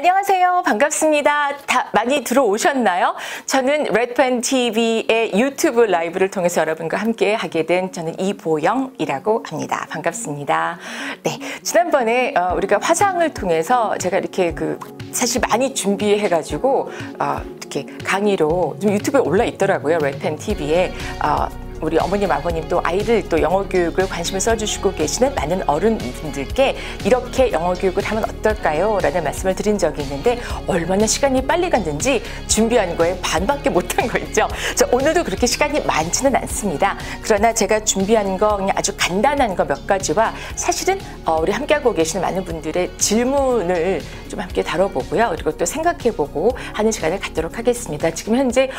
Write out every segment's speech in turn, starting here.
안녕하세요. 반갑습니다. 다 많이 들어오셨나요? 저는 레드펜TV의 유튜브 라이브를 통해서 여러분과 함께 하게 된 저는 이보영이라고 합니다. 반갑습니다. 네, 지난번에 우리가 화상을 통해서 제가 이렇게 사실 많이 준비해가지고 이렇게 강의로 좀 유튜브에 올라 있더라고요. 레드펜TV에. 우리 어머님, 아버님도 아이를 또 영어 교육을 관심을 써주시고 계시는 많은 어른분들께 이렇게 영어 교육을 하면 어떨까요? 라는 말씀을 드린 적이 있는데 얼마나 시간이 빨리 갔는지 준비한 거에 반밖에 못한 거 있죠. 오늘도 그렇게 시간이 많지는 않습니다. 그러나 제가 준비한 거 그냥 아주 간단한 거 몇 가지와 사실은 우리 함께하고 계시는 많은 분들의 질문을 좀 함께 다뤄보고요. 그리고 또 생각해보고 하는 시간을 갖도록 하겠습니다. 지금 현재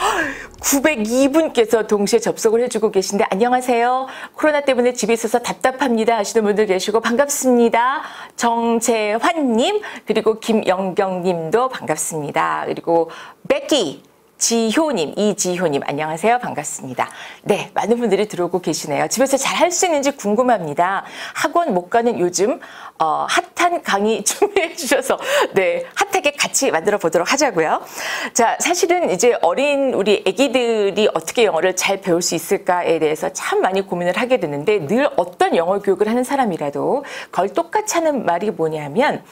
902분께서 동시에 접속을 해주고 계신데 안녕하세요. 코로나 때문에 집에 있어서 답답합니다 하시는 분들 계시고 반갑습니다. 정재환님 그리고 김영경님도 반갑습니다. 그리고 베키 지효님, 이지효님 안녕하세요. 반갑습니다. 네, 많은 분들이 들어오고 계시네요. 집에서 잘 할 수 있는지 궁금합니다. 학원 못 가는 요즘 핫한 강의 준비해 주셔서 네, 핫하게 같이 만들어 보도록 하자고요. 자, 사실은 이제 어린 우리 아기들이 어떻게 영어를 잘 배울 수 있을까에 대해서 참 많이 고민을 하게 되는데 늘 어떤 영어 교육을 하는 사람이라도 거의 똑같이 하는 말이 뭐냐면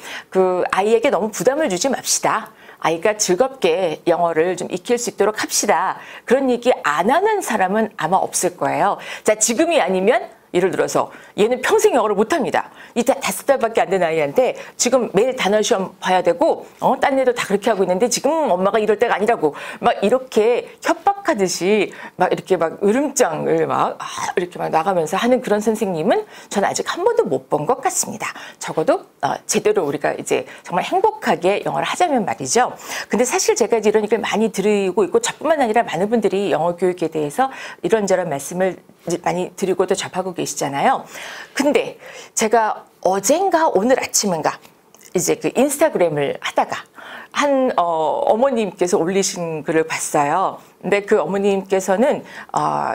아이에게 너무 부담을 주지 맙시다. 아이가 즐겁게 영어를 좀 익힐 수 있도록 합시다. 그런 얘기 안 하는 사람은 아마 없을 거예요. 자, 지금이 아니면 예를 들어서 얘는 평생 영어를 못합니다. 이제 5살밖에 안 된 아이한테 지금 매일 단어 시험 봐야 되고 딴 애도 다 그렇게 하고 있는데 지금 엄마가 이럴 때가 아니라고 막 이렇게 협박하듯이 막 이렇게 막 으름장을 이렇게 막 나가면서 하는 그런 선생님은 저는 아직 한 번도 못 본 것 같습니다. 적어도 제대로 우리가 이제 정말 행복하게 영어를 하자면 말이죠. 근데 사실 제가 이제 이런 얘기를 많이 드리고 있고 저뿐만 아니라 많은 분들이 영어 교육에 대해서 이런저런 말씀을 많이 드리고 또 접하고 계시잖아요. 근데 제가 어젠가 오늘 아침인가 이제 인스타그램을 하다가 한 어머님께서 올리신 글을 봤어요. 근데 그 어머님께서는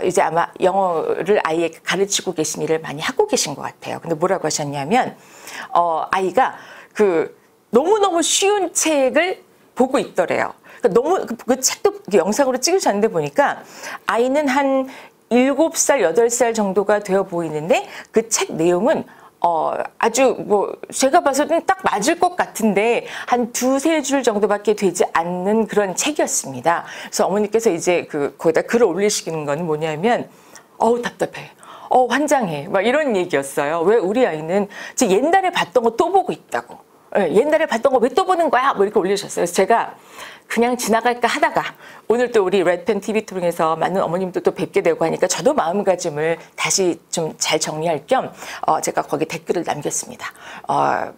이제 아마 영어를 아이에게 가르치고 계신 일을 많이 하고 계신 것 같아요. 근데 뭐라고 하셨냐면 아이가 너무너무 쉬운 책을 보고 있더래요. 그러니까 너무 그 책도 영상으로 찍으셨는데 보니까 아이는 한 7살, 8살 정도가 되어 보이는데 그 책 내용은 아주 제가 봐서는 딱 맞을 것 같은데 한 2-3줄 정도밖에 되지 않는 그런 책이었습니다. 그래서 어머니께서 이제 거기다 글을 올리시는 건 뭐냐면 답답해. 환장해. 막 이런 얘기였어요. 왜 우리 아이는 옛날에 봤던 거 또 보고 있다고. 옛날에 봤던 거 왜 또 보는 거야? 이렇게 올리셨어요. 그래서 제가 그냥 지나갈까 하다가 오늘 또 우리 레드펜TV 통해서 많은 어머님도 또 뵙게 되고 하니까 저도 마음가짐을 다시 좀 잘 정리할 겸 제가 거기 댓글을 남겼습니다.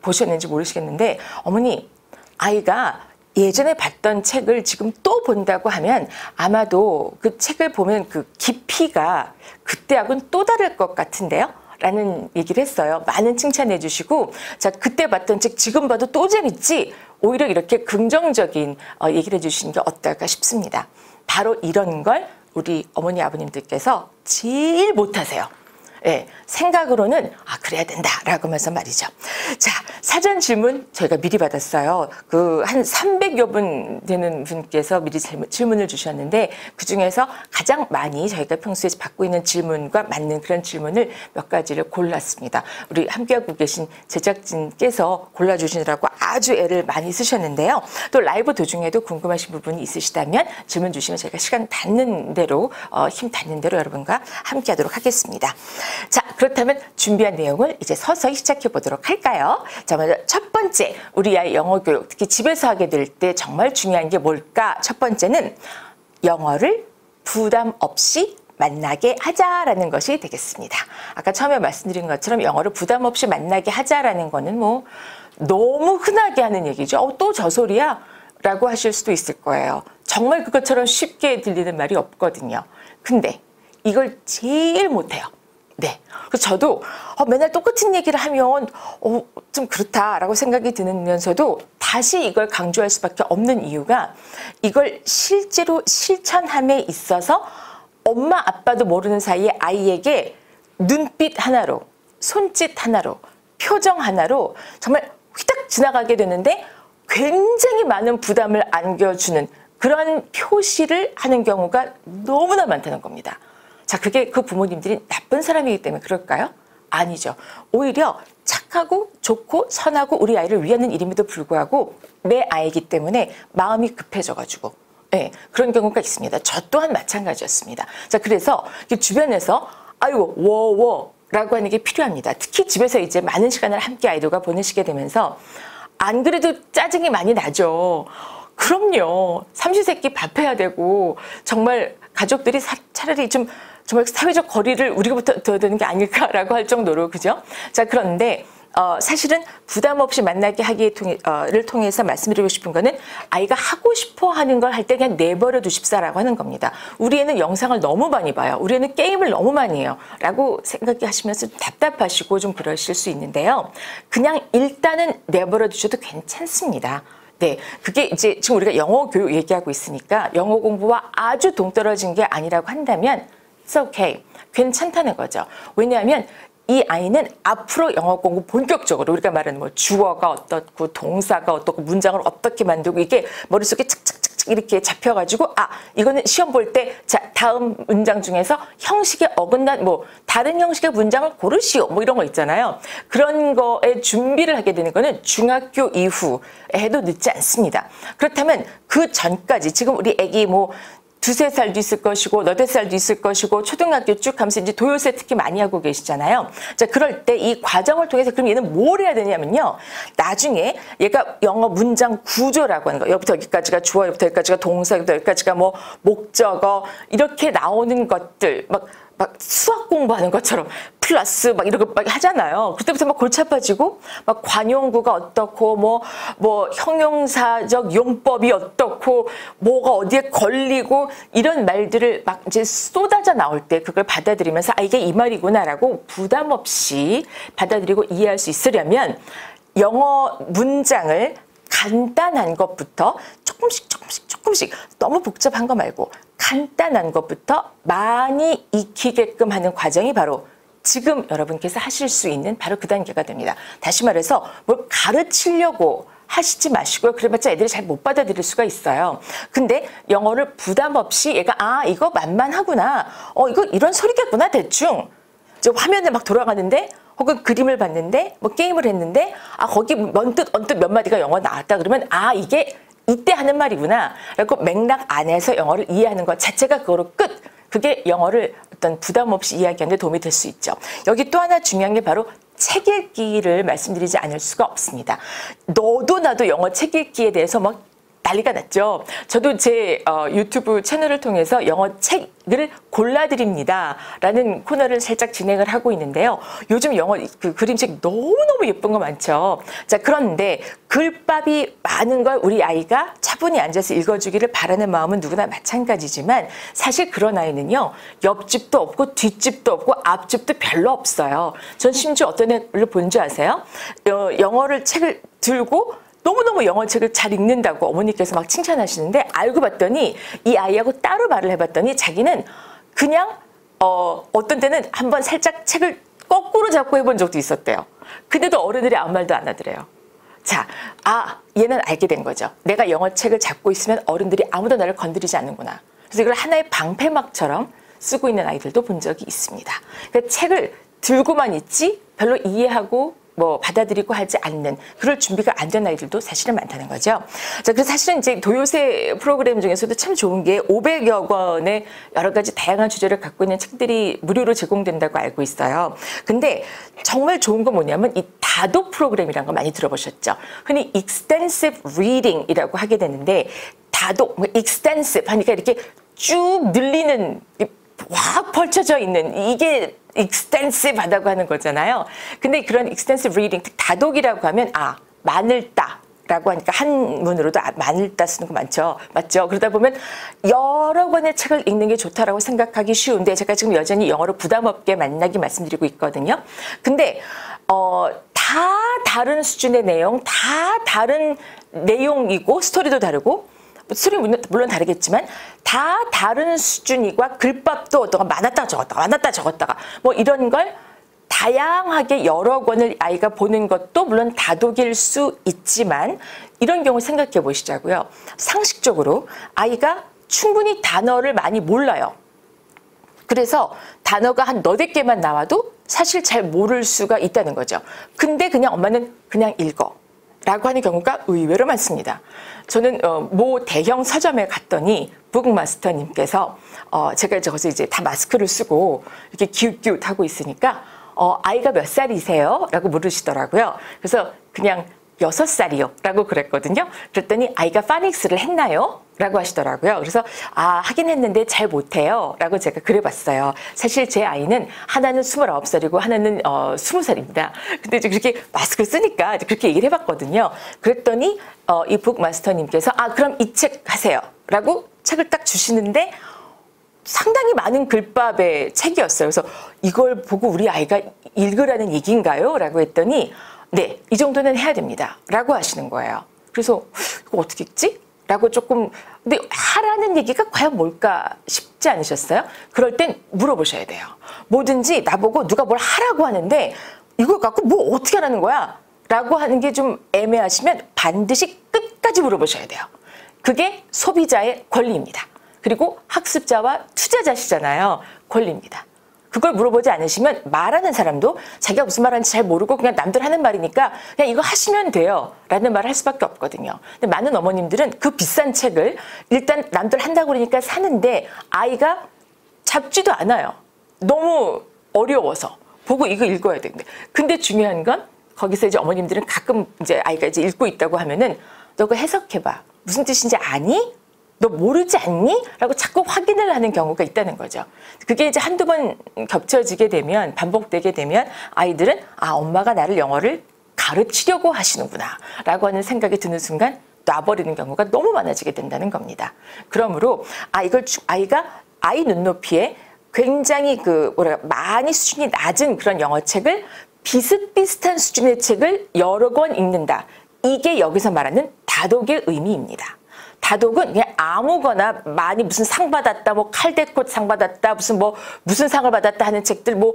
보셨는지 모르시겠는데 어머니 아이가 예전에 봤던 책을 지금 또 본다고 하면 아마도 그 책을 보면 그 깊이가 그때하고는 또 다를 것 같은데요. 라는 얘기를 했어요. 많은 칭찬해 주시고 자 그때 봤던 책 지금 봐도 또 재밌지? 오히려 이렇게 긍정적인 얘기를 해주시는 게 어떨까 싶습니다. 바로 이런 걸 우리 어머니 아버님들께서 제일 못하세요. 예, 생각으로는 그래야 된다라고 하면서 말이죠. 자, 사전 질문 저희가 미리 받았어요. 한 300여 분 되는 분께서 미리 질문을 주셨는데 그중에서 가장 많이 저희가 평소에 받고 있는 질문과 맞는 그런 질문을 몇 가지를 골랐습니다. 우리 함께하고 계신 제작진께서 골라주시느라고 아주 애를 많이 쓰셨는데요. 또 라이브 도중에도 궁금하신 부분이 있으시다면 질문 주시면 저희가 시간 닿는 대로 힘 닿는 대로 여러분과 함께하도록 하겠습니다. 자, 그렇다면 준비한 내용을 이제 서서히 시작해 보도록 할까요? 자, 먼저 첫 번째, 우리 아이 영어 교육, 특히 집에서 하게 될 때 정말 중요한 게 뭘까? 첫 번째는 영어를 부담 없이 만나게 하자라는 것이 되겠습니다. 아까 처음에 말씀드린 것처럼 영어를 부담 없이 만나게 하자라는 거는 너무 흔하게 하는 얘기죠. 또 저 소리야? 라고 하실 수도 있을 거예요. 정말 그것처럼 쉽게 들리는 말이 없거든요. 근데 이걸 제일 못해요. 네. 그래서 저도 맨날 똑같은 얘기를 하면 좀 그렇다라고 생각이 드면서도 다시 이걸 강조할 수밖에 없는 이유가 이걸 실제로 실천함에 있어서 엄마 아빠도 모르는 사이에 아이에게 눈빛 하나로, 손짓 하나로, 표정 하나로 정말 휘딱 지나가게 되는데 굉장히 많은 부담을 안겨주는 그런 표시를 하는 경우가 너무나 많다는 겁니다. 자, 그게 그 부모님들이 나쁜 사람이기 때문에 그럴까요? 아니죠. 오히려 착하고 좋고 선하고 우리 아이를 위하는 일임에도 불구하고 내 아이이기 때문에 마음이 급해져가지고 네, 그런 경우가 있습니다. 저 또한 마찬가지였습니다. 자, 그래서 주변에서 아이고 워워라고 하는 게 필요합니다. 특히 집에서 이제 많은 시간을 함께 아이들과 보내시게 되면서 안 그래도 짜증이 많이 나죠. 그럼요. 삼시세끼 밥해야 되고 정말 가족들이 차라리 좀 정말 사회적 거리를 우리가부터 둬야 되는 게 아닐까라고 할 정도로 그죠? 자, 그런데 사실은 부담 없이 만나게 하기를 통해서 말씀드리고 싶은 거는 아이가 하고 싶어 하는 걸 할 때 그냥 내버려 두십사라고 하는 겁니다. 우리 애는 영상을 너무 많이 봐요. 우리 애는 게임을 너무 많이 해요. 라고 생각하시면서 답답하시고 좀 그러실 수 있는데요. 그냥 일단은 내버려 두셔도 괜찮습니다. 네, 그게 이제 지금 우리가 영어 교육 얘기하고 있으니까 영어 공부와 아주 동떨어진 게 아니라고 한다면 It's okay. 괜찮다는 거죠. 왜냐하면 이 아이는 앞으로 영어 공부 본격적으로 우리가 말하는 뭐 주어가 어떻고 동사가 어떻고 문장을 어떻게 만들고 이게 머릿속에 착착착착 이렇게 잡혀가지고 아 이거는 시험 볼 때 자 다음 문장 중에서 형식에 어긋난 뭐 다른 형식의 문장을 고르시오 뭐 이런 거 있잖아요. 그런 거에 준비를 하게 되는 거는 중학교 이후에 해도 늦지 않습니다. 그렇다면 그 전까지 지금 우리 애기 뭐 두세 살도 있을 것이고 너댓 살도 있을 것이고 초등학교 쭉 가면서 이제 도요새 특히 많이 하고 계시잖아요. 자, 그럴 때 이 과정을 통해서 그럼 얘는 뭘 해야 되냐면요. 나중에 얘가 영어 문장 구조라고 하는 거. 여기부터 여기까지가 주어, 여기부터 여기까지가 동사, 여기부터 여기까지가 뭐 목적어 이렇게 나오는 것들 막 수학 공부하는 것처럼 플러스 막 이런 거 막 하잖아요. 그때부터 막 골치 아파지고 막 관용구가 어떻고 뭐 형용사적 용법이 어떻고 뭐가 어디에 걸리고 이런 말들을 막 이제 쏟아져 나올 때 그걸 받아들이면서 아 이게 이 말이구나라고 부담 없이 받아들이고 이해할 수 있으려면 영어 문장을 간단한 것부터 조금씩 너무 복잡한 거 말고 간단한 것부터 많이 익히게끔 하는 과정이 바로 지금 여러분께서 하실 수 있는 바로 그 단계가 됩니다. 다시 말해서 뭘 가르치려고 하시지 마시고요. 그래봤자 애들이 잘 못 받아들일 수가 있어요. 근데 영어를 부담 없이 얘가 아 이거 만만하구나. 이거 이런 소리겠구나 대충. 이제 화면에 막 돌아가는데 혹은 그림을 봤는데 뭐 게임을 했는데 아 거기 언뜻 몇 마디가 영어 나왔다 그러면 아 이게 이때 하는 말이구나. 그리고 맥락 안에서 영어를 이해하는 것 자체가 그거로 끝. 그게 영어를 어떤 부담 없이 이야기하는 데 도움이 될 수 있죠. 여기 또 하나 중요한 게 바로 책 읽기를 말씀드리지 않을 수가 없습니다. 너도 나도 영어 책 읽기에 대해서 막 난리가 났죠. 저도 제 유튜브 채널을 통해서 영어 책을 골라드립니다. 라는 코너를 살짝 진행을 하고 있는데요. 요즘 영어 그 그림책 너무너무 예쁜 거 많죠. 자, 그런데 글밥이 많은 걸 우리 아이가 차분히 앉아서 읽어주기를 바라는 마음은 누구나 마찬가지지만 사실 그런 아이는요. 옆집도 없고 뒷집도 없고 앞집도 별로 없어요. 전 심지어 어떤 애를 본 줄 아세요? 영어를 책을 들고 너무너무 영어책을 잘 읽는다고 어머니께서 막 칭찬하시는데 알고 봤더니 이 아이하고 따로 말을 해봤더니 자기는 그냥 어떤 때는 한번 살짝 책을 거꾸로 잡고 해본 적도 있었대요. 근데도 어른들이 아무 말도 안 하더래요. 자, 얘는 알게 된 거죠. 내가 영어책을 잡고 있으면 어른들이 아무도 나를 건드리지 않는구나. 그래서 이걸 하나의 방패막처럼 쓰고 있는 아이들도 본 적이 있습니다. 그러니까 책을 들고만 있지 별로 이해하고 뭐 받아들이고 하지 않는 그럴 준비가 안 된 아이들도 사실은 많다는 거죠. 자, 그래서 사실은 이제 도요새 프로그램 중에서도 참 좋은 게 500여 권의 여러 가지 다양한 주제를 갖고 있는 책들이 무료로 제공된다고 알고 있어요. 근데 정말 좋은 건 뭐냐면 이 다독 프로그램이라는 거 많이 들어보셨죠? 흔히 extensive reading이라고 하게 되는데 다독, extensive 하니까 이렇게 쭉 늘리는 확 펼쳐져 있는 이게 extensive하다고 하는 거잖아요. 근데 그런 extensive reading, 다독이라고 하면 많을 따라고 하니까 한문으로도 많을 따 쓰는 거 많죠. 맞죠? 그러다 보면 여러 권의 책을 읽는 게 좋다라고 생각하기 쉬운데 제가 지금 여전히 영어로 부담 없게 만나게 말씀드리고 있거든요. 근데 다 다른 수준의 내용, 다 다른 내용이고 스토리도 다르고 스토리 물론 다르겠지만 다 다른 수준이과 글밥도 어떤 많았다가 적었다가 뭐 이런 걸 다양하게 여러 권을 아이가 보는 것도 물론 다독일 수 있지만 이런 경우 생각해 보시자고요. 상식적으로 아이가 충분히 단어를 많이 몰라요. 그래서 단어가 한 너댓 개만 나와도 사실 잘 모를 수가 있다는 거죠. 근데 그냥 엄마는 그냥 읽어 라고 하는 경우가 의외로 많습니다. 저는 모 대형 서점에 갔더니 북마스터님께서 제가 저기서 이제 다 마스크를 쓰고 이렇게 기웃기웃 하고 있으니까 아이가 몇 살이세요? 라고 물으시더라고요. 그래서 그냥 6살이요 라고 그랬거든요. 그랬더니 아이가 파닉스를 했나요? 라고 하시더라고요. 그래서 하긴 했는데 잘 못해요 라고 제가 그래봤어요. 사실 제 아이는 하나는 29살이고 하나는 20살입니다. 근데 이제 그렇게 마스크를 쓰니까 그렇게 얘기를 해봤거든요. 그랬더니 이 북마스터님께서 그럼 이 책 하세요 라고 책을 딱 주시는데 상당히 많은 글밥의 책이었어요. 그래서 이걸 보고 우리 아이가 읽으라는 얘기인가요? 라고 했더니 네, 이 정도는 해야 됩니다 라고 하시는 거예요. 그래서 이거 어떻게 읽지? 라고 조금 근데 하라는 얘기가 과연 뭘까 싶지 않으셨어요? 그럴 땐 물어보셔야 돼요. 뭐든지 나보고 누가 뭘 하라고 하는데 이걸 갖고 뭐 어떻게 하라는 거야? 라고 하는 게 좀 애매하시면 반드시 끝까지 물어보셔야 돼요. 그게 소비자의 권리입니다. 그리고 학습자와 투자자시잖아요. 권리입니다. 그걸 물어보지 않으시면 말하는 사람도 자기가 무슨 말하는지 잘 모르고 그냥 남들 하는 말이니까 그냥 이거 하시면 돼요 라는 말을 할 수밖에 없거든요. 근데 많은 어머님들은 그 비싼 책을 일단 남들 한다고 그러니까 사는데 아이가 잡지도 않아요. 너무 어려워서 보고 이거 읽어야 되는데. 근데 중요한 건 거기서 이제 어머님들은 가끔 이제 아이가 이제 읽고 있다고 하면은 너 그거 해석해봐. 무슨 뜻인지 아니? 너 모르지 않니? 라고 자꾸 확인을 하는 경우가 있다는 거죠. 그게 이제 한두 번 겹쳐지게 되면 반복되게 되면 아이들은 엄마가 나를 영어를 가르치려고 하시는구나 라고 하는 생각이 드는 순간 놔버리는 경우가 너무 많아지게 된다는 겁니다. 그러므로 아이가 아이 눈높이에 굉장히 많이 수준이 낮은 그런 영어책을 비슷비슷한 수준의 책을 여러 권 읽는다. 이게 여기서 말하는 다독의 의미입니다. 다독은 그냥 아무거나 많이 무슨 상 받았다, 뭐 칼대꽃 상 받았다, 무슨 상을 받았다 하는 책들, 뭐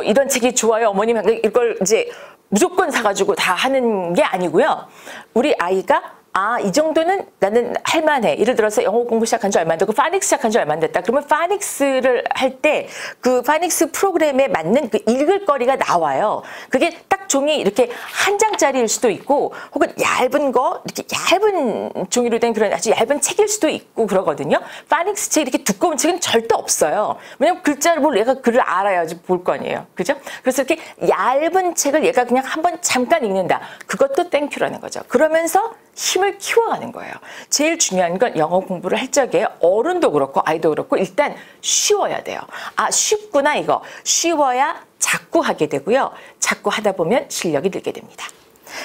이런 책이 좋아요, 어머님 이걸 이제 무조건 사가지고 다 하는 게 아니고요. 우리 아이가 이 정도는 나는 할만해. 예를 들어서 영어 공부 시작한 지 얼마 안 되고 파닉스 시작한 지 얼마 안 됐다. 그러면 파닉스를 할 때 그 파닉스 프로그램에 맞는 그 읽을 거리가 나와요. 그게 딱 종이 이렇게 한 장짜리일 수도 있고 혹은 얇은 거 이렇게 얇은 종이로 된 그런 아주 얇은 책일 수도 있고 그러거든요. 파닉스 책 이렇게 두꺼운 책은 절대 없어요. 왜냐면 글자를 얘가 글을 알아야지 볼 거 아니에요. 그죠? 그래서 이렇게 얇은 책을 얘가 그냥 한번 잠깐 읽는다. 그것도 땡큐라는 거죠. 그러면서 힘을 키워가는 거예요. 제일 중요한 건 영어 공부를 할 적에 어른도 그렇고 아이도 그렇고 일단 쉬워야 돼요. 쉽구나 이거. 쉬워야 자꾸 하게 되고요. 자꾸 하다 보면 실력이 늘게 됩니다.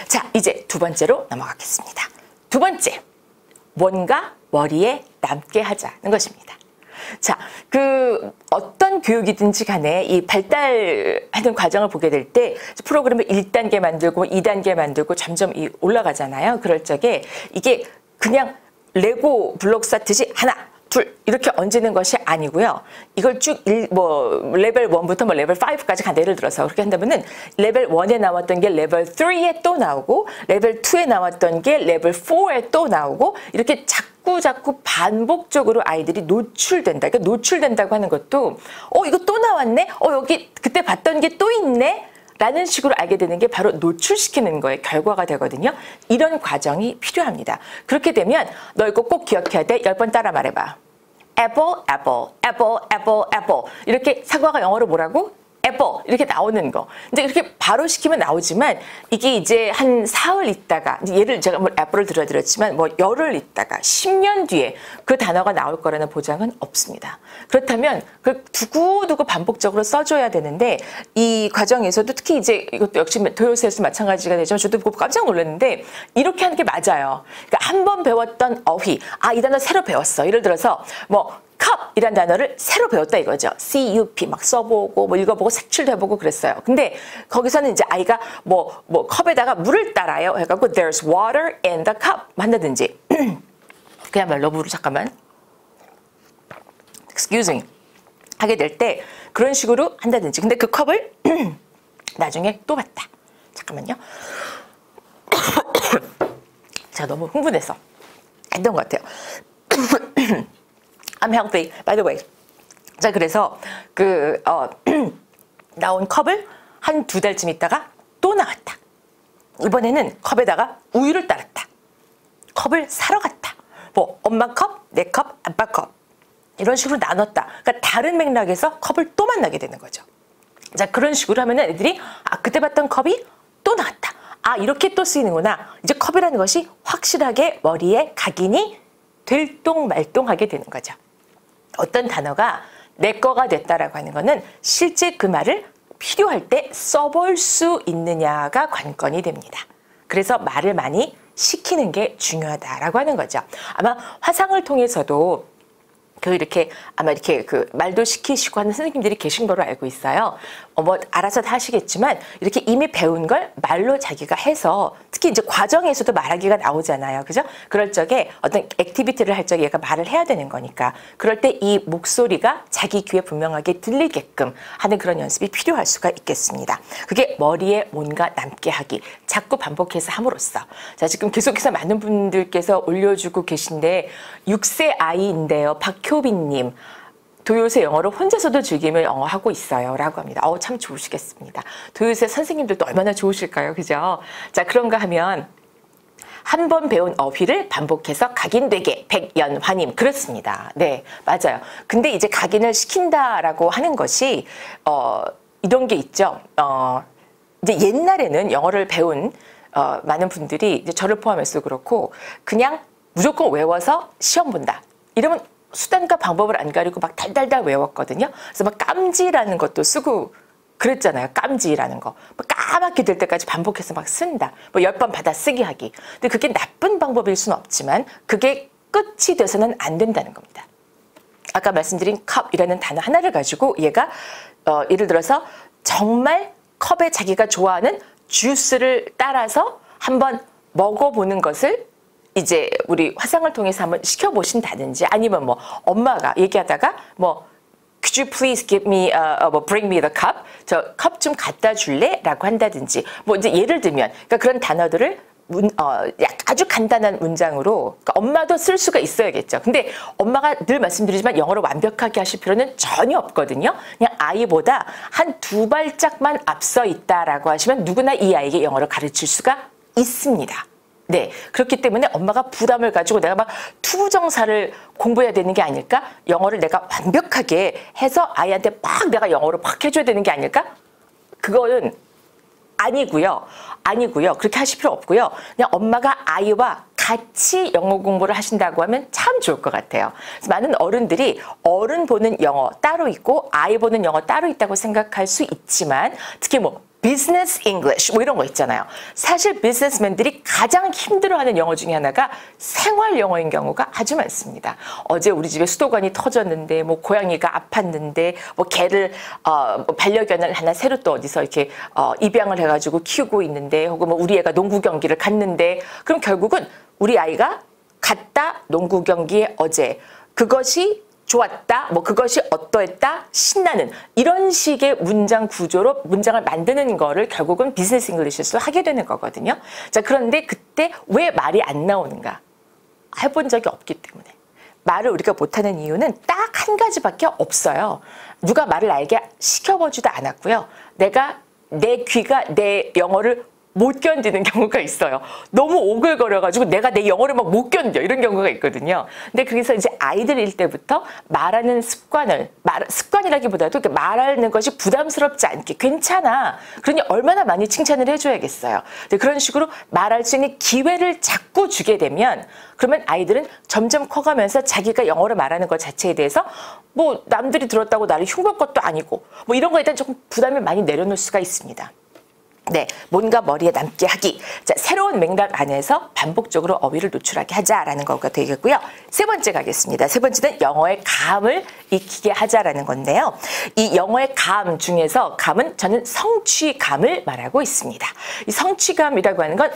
자, 이제 두 번째로 넘어가겠습니다. 두 번째, 뭔가 머리에 남게 하자는 것입니다. 자, 어떤 교육이든지 간에 이 발달하는 과정을 보게 될 때 프로그램을 1단계 만들고 2단계 만들고 점점 올라가잖아요. 그럴 적에 이게 그냥 레고 블록 쌓듯이 하나, 둘 이렇게 얹는 것이 아니고요. 이걸 쭉 레벨 1부터 레벨 5까지 간다. 예를 들어서 그렇게 한다면은 레벨 1에 나왔던 게 레벨 3에 또 나오고 레벨 2에 나왔던 게 레벨 4에 또 나오고 이렇게 자꾸 반복적으로 아이들이 노출된다. 그러니까 노출된다고 하는 것도 이거 또 나왔네? 여기 그때 봤던 게 또 있네? 라는 식으로 알게 되는 게 바로 노출시키는 거의 결과가 되거든요. 이런 과정이 필요합니다. 그렇게 되면 너 이거 꼭 기억해야 돼. 10번 따라 말해봐. apple, apple, apple, apple, apple. 이렇게 사과가 영어로 뭐라고? apple 이렇게 나오는 거. 근데 이렇게 바로 시키면 나오지만 이게 이제 한 사흘 있다가 예를 제가 apple을 들어드렸지만 열흘 있다가 10년 뒤에 그 단어가 나올 거라는 보장은 없습니다. 그렇다면 그 두고두고 반복적으로 써줘야 되는데 이 과정에서도 특히 이제 이것도 역시 도요새에서 마찬가지가 되지만 저도 보고 깜짝 놀랐는데 이렇게 하는 게 맞아요. 그러니까 한 번 배웠던 어휘, 이 단어 새로 배웠어. 예를 들어서 컵이란 단어를 새로 배웠다 이거죠. CUP 막 써보고 읽어보고 색칠도 해보고 그랬어요. 근데 거기서는 이제 아이가 컵에다가 물을 따라요. 해갖고 there's water in the cup 한다든지 그야말로 물을 잠깐만 excuse me 하게 될 때 그런 식으로 한다든지. 근데 그 컵을 나중에 또 봤다. 잠깐만요. 제가 너무 흥분해서 했던 것 같아요. I'm healthy, by the way. 자, 그래서 나온 컵을 한 2달쯤 있다가 또 나왔다. 이번에는 컵에다가 우유를 따랐다. 컵을 사러 갔다. 뭐 엄마 컵, 내 컵, 아빠 컵 이런 식으로 나눴다. 그러니까 다른 맥락에서 컵을 또 만나게 되는 거죠. 자, 그런 식으로 하면은 애들이 그때 봤던 컵이 또 나왔다. 이렇게 또 쓰이는구나. 이제 컵이라는 것이 확실하게 머리에 각인이 될똥말똥하게 되는 거죠. 어떤 단어가 내 거가 됐다라고 하는 거는 실제 그 말을 필요할 때 써볼 수 있느냐가 관건이 됩니다. 그래서 말을 많이 시키는 게 중요하다라고 하는 거죠. 아마 화상을 통해서도 이렇게 말도 시키시고 하는 선생님들이 계신 거로 알고 있어요. 뭐 알아서 다 하시겠지만 이렇게 이미 배운 걸 말로 자기가 해서 특히 이제 과정에서도 말하기가 나오잖아요. 그죠? 그럴 적에 어떤 액티비티를 할 적에 얘가 말을 해야 되는 거니까 그럴 때 이 목소리가 자기 귀에 분명하게 들리게끔 하는 그런 연습이 필요할 수가 있겠습니다. 그게 머리에 뭔가 남게 하기, 자꾸 반복해서 함으로써. 자, 지금 계속해서 많은 분들께서 올려주고 계신데 6세 아이인데요. 박효빈님. 도요새 영어를 혼자서도 즐기며 영어 하고 있어요 라고 합니다. 참 좋으시겠습니다. 도요새 선생님들도 얼마나 좋으실까요? 그죠? 자, 그런가 하면 한 번 배운 어휘를 반복해서 각인되게 백연화님. 그렇습니다. 네, 맞아요. 근데 이제 각인을 시킨다라고 하는 것이 이런 게 있죠. 이제 옛날에는 영어를 배운 많은 분들이 이제 저를 포함해서 그렇고 그냥 무조건 외워서 시험 본다. 이러면 수단과 방법을 안 가리고 막 달달달 외웠거든요. 그래서 막 깜지라는 것도 쓰고 그랬잖아요. 깜지라는 거. 막 까맣게 될 때까지 반복해서 막 쓴다. 뭐 10번 받아쓰기 하기. 근데 그게 나쁜 방법일 수는 없지만 그게 끝이 돼서는 안 된다는 겁니다. 아까 말씀드린 컵이라는 단어 하나를 가지고 얘가 예를 들어서 정말 컵에 자기가 좋아하는 주스를 따라서 한번 먹어보는 것을 이제 우리 화상을 통해서 한번 시켜보신다든지 아니면 뭐 엄마가 얘기하다가 뭐 Could you please give me, bring me the cup? 저 컵 좀 갖다 줄래? 라고 한다든지 뭐 이제 예를 들면 그러니까 그런 단어들을 아주 간단한 문장으로 그러니까 엄마도 쓸 수가 있어야겠죠. 근데 엄마가 늘 말씀드리지만 영어를 완벽하게 하실 필요는 전혀 없거든요. 그냥 아이보다 한 2발짝만 앞서 있다라고 하시면 누구나 이 아이에게 영어를 가르칠 수가 있습니다. 네, 그렇기 때문에 엄마가 부담을 가지고 내가 막 투부정사를 공부해야 되는 게 아닐까? 영어를 내가 완벽하게 해서 아이한테 막 내가 영어를 막 해줘야 되는 게 아닐까? 그거는 아니고요. 그렇게 하실 필요 없고요. 그냥 엄마가 아이와 같이 영어 공부를 하신다고 하면 참 좋을 것 같아요. 그래서 많은 어른들이 어른 보는 영어 따로 있고 아이 보는 영어 따로 있다고 생각할 수 있지만 특히 뭐 비즈니스 잉글리쉬 뭐 이런 거 있잖아요. 사실 비즈니스맨들이 가장 힘들어하는 영어 중에 하나가 생활 영어인 경우가 아주 많습니다. 어제 우리 집에 수도관이 터졌는데 뭐 고양이가 아팠는데 뭐 개를 반려견을 하나 새로 또 어디서 이렇게 입양을 해가지고 키우고 있는데 혹은 뭐 우리 애가 농구 경기를 갔는데 그럼 결국은 우리 아이가 갔다 농구 경기에 어제 그것이 좋았다, 뭐 그것이 어떠했다, 신나는 이런 식의 문장 구조로 문장을 만드는 거를 결국은 비즈니스 잉글리시에서 하게 되는 거거든요. 자, 그런데 그때 왜 말이 안 나오는가? 해본 적이 없기 때문에. 말을 우리가 못하는 이유는 딱 한 가지밖에 없어요. 누가 말을 알게 시켜보지도 않았고요. 내 귀가 내 영어를 못 견디는 경우가 있어요. 너무 오글거려가지고 내가 내 영어를 막 못 견뎌 이런 경우가 있거든요. 근데 그래서 이제 아이들일 때부터 말하는 습관이라기보다도 말하는 것이 부담스럽지 않게 괜찮아. 그러니 얼마나 많이 칭찬을 해줘야겠어요. 근데 그런 식으로 말할 수 있는 기회를 자꾸 주게 되면 그러면 아이들은 점점 커가면서 자기가 영어를 말하는 것 자체에 대해서 뭐 남들이 들었다고 나를 흉볼 것도 아니고 뭐 이런 거에 대한 조금 부담을 많이 내려놓을 수가 있습니다. 네, 뭔가 머리에 남게 하기. 자, 새로운 맥락 안에서 반복적으로 어휘를 노출하게 하자라는 거가 되겠고요. 세 번째 가겠습니다. 세 번째는 영어의 감을 익히게 하자라는 건데요. 이 영어의 감 중에서 감은 저는 성취감을 말하고 있습니다. 이 성취감이라고 하는 건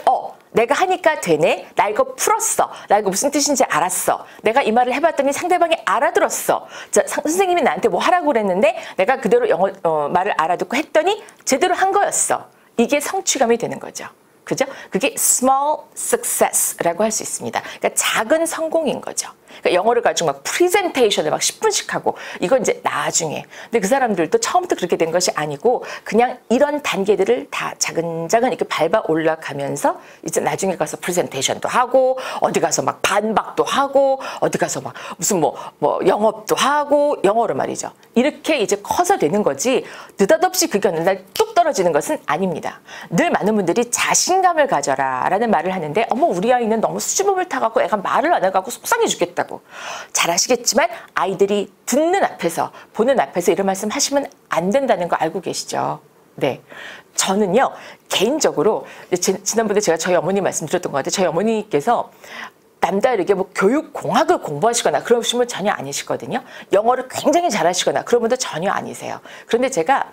내가 하니까 되네. 나 이거 풀었어. 나 이거 무슨 뜻인지 알았어. 내가 이 말을 해봤더니 상대방이 알아들었어. 자, 선생님이 나한테 뭐 하라고 그랬는데 내가 그대로 영어 말을 알아듣고 했더니 제대로 한 거였어. 이게 성취감이 되는 거죠. 그죠? 그게 small success라고 할 수 있습니다. 그러니까 작은 성공인 거죠. 그러니까 영어를 가지고 막 프리젠테이션을 막 10분씩 하고 이건 이제 나중에. 근데 그 사람들도 처음부터 그렇게 된 것이 아니고 그냥 이런 단계들을 다 차근차근 이렇게 밟아 올라가면서 이제 나중에 가서 프레젠테이션도 하고 어디 가서 막 반박도 하고 어디 가서 막 무슨 뭐 영업도 하고 영어로 말이죠. 이렇게 이제 커서 되는 거지 느닷없이 그게 어느 날 뚝 떨어지는 것은 아닙니다. 늘 많은 분들이 자신감을 가져라 라는 말을 하는데 어머 우리 아이는 너무 수줍음을 타갖고 애가 말을 안 해갖고 속상해 죽겠다고. 잘 아시겠지만 아이들이 듣는 앞에서 보는 앞에서 이런 말씀 하시면 안 된다는 거 알고 계시죠? 네. 저는요 개인적으로 지난번에 제가 저희 어머니 말씀드렸던 것 같아요. 저희 어머니께서 남다르게 뭐 교육공학을 공부하시거나 그러신 분 전혀 아니시거든요. 영어를 굉장히 잘하시거나 그런 분도 전혀 아니세요. 그런데 제가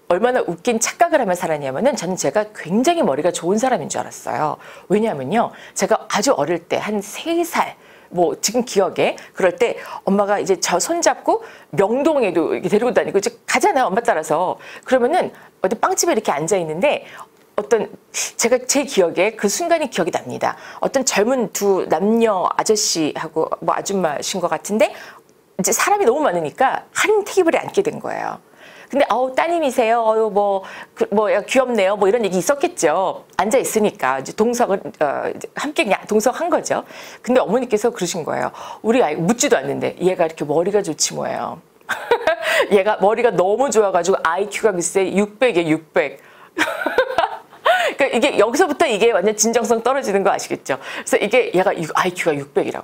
얼마나 웃긴 착각을 하며 살았냐면은 저는 제가 굉장히 머리가 좋은 사람인 줄 알았어요. 왜냐하면요. 제가 아주 어릴 때 한 3살 뭐 지금 기억에 그럴 때 엄마가 이제 저 손잡고 명동에도 이렇게 데리고 다니고 이제 가잖아요. 엄마 따라서. 그러면은 어디 빵집에 이렇게 앉아 있는데 어떤 제가 제 기억에 그 순간이 기억이 납니다. 어떤 젊은 두 남녀 아저씨하고 뭐 아줌마신 것 같은데 이제 사람이 너무 많으니까 한 테이블에 앉게 된 거예요. 근데 따님이세요. 뭐 귀엽네요. 뭐 이런 얘기 있었겠죠. 앉아 있으니까 이제 동석을 함께 그냥 동석한 거죠. 근데 어머니께서 그러신 거예요. 우리 아이 묻지도 않는데 얘가 이렇게 머리가 좋지 뭐예요. 얘가 머리가 너무 좋아가지고 IQ가 글쎄 600이에요. 600. 그러니까 이게 여기서부터 이게 완전 진정성 떨어지는 거 아시겠죠? 그래서 이게 얘가 IQ가 600이라고.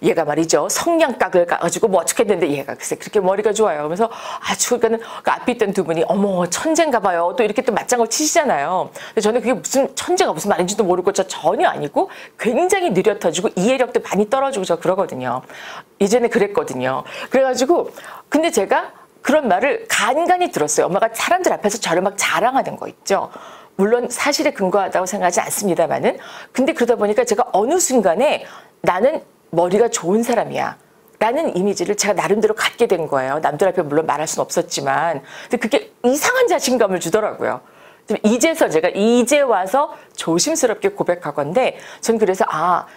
얘가 말이죠. 성냥각을 가지고 뭐 어떻게 했는데 얘가 글쎄 그렇게 머리가 좋아요. 그러면서 아주 그러니까는 그 앞에 있던 두 분이 어머 천재인가 봐요. 또 이렇게 또 맞장구 치시잖아요. 근데 저는 그게 무슨 천재가 무슨 말인지도 모르고 저 전혀 아니고 굉장히 느려터지고 이해력도 많이 떨어지고 저 그러거든요. 예전에 그랬거든요. 그래가지고 근데 제가 그런 말을 간간히 들었어요. 엄마가 사람들 앞에서 저를 막 자랑하는 거 있죠. 물론 사실에 근거하다고 생각하지 않습니다만은 근데 그러다 보니까 제가 어느 순간에 나는 머리가 좋은 사람이야 라는 이미지를 제가 나름대로 갖게 된 거예요. 남들 앞에 물론 말할 수는 없었지만 근데 그게 이상한 자신감을 주더라고요. 이제서 제가 이제 와서 조심스럽게 고백하건데 전 그래서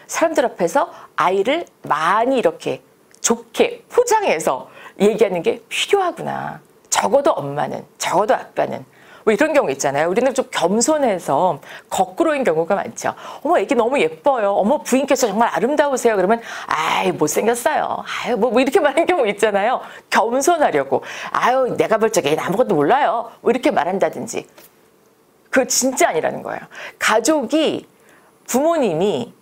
사람들 앞에서 아이를 많이 이렇게 좋게 포장해서 얘기하는 게 필요하구나. 적어도 엄마는 적어도 아빠는 뭐 이런 경우 있잖아요. 우리는 좀 겸손해서 거꾸로인 경우가 많죠. 어머 애기 너무 예뻐요. 어머 부인께서 정말 아름다우세요. 그러면 아이 못생겼어요. 아유 뭐 이렇게 말하는 경우 있잖아요. 겸손하려고. 아유 내가 볼 적에 아무것도 몰라요. 뭐 이렇게 말한다든지. 그거 진짜 아니라는 거예요. 가족이 부모님이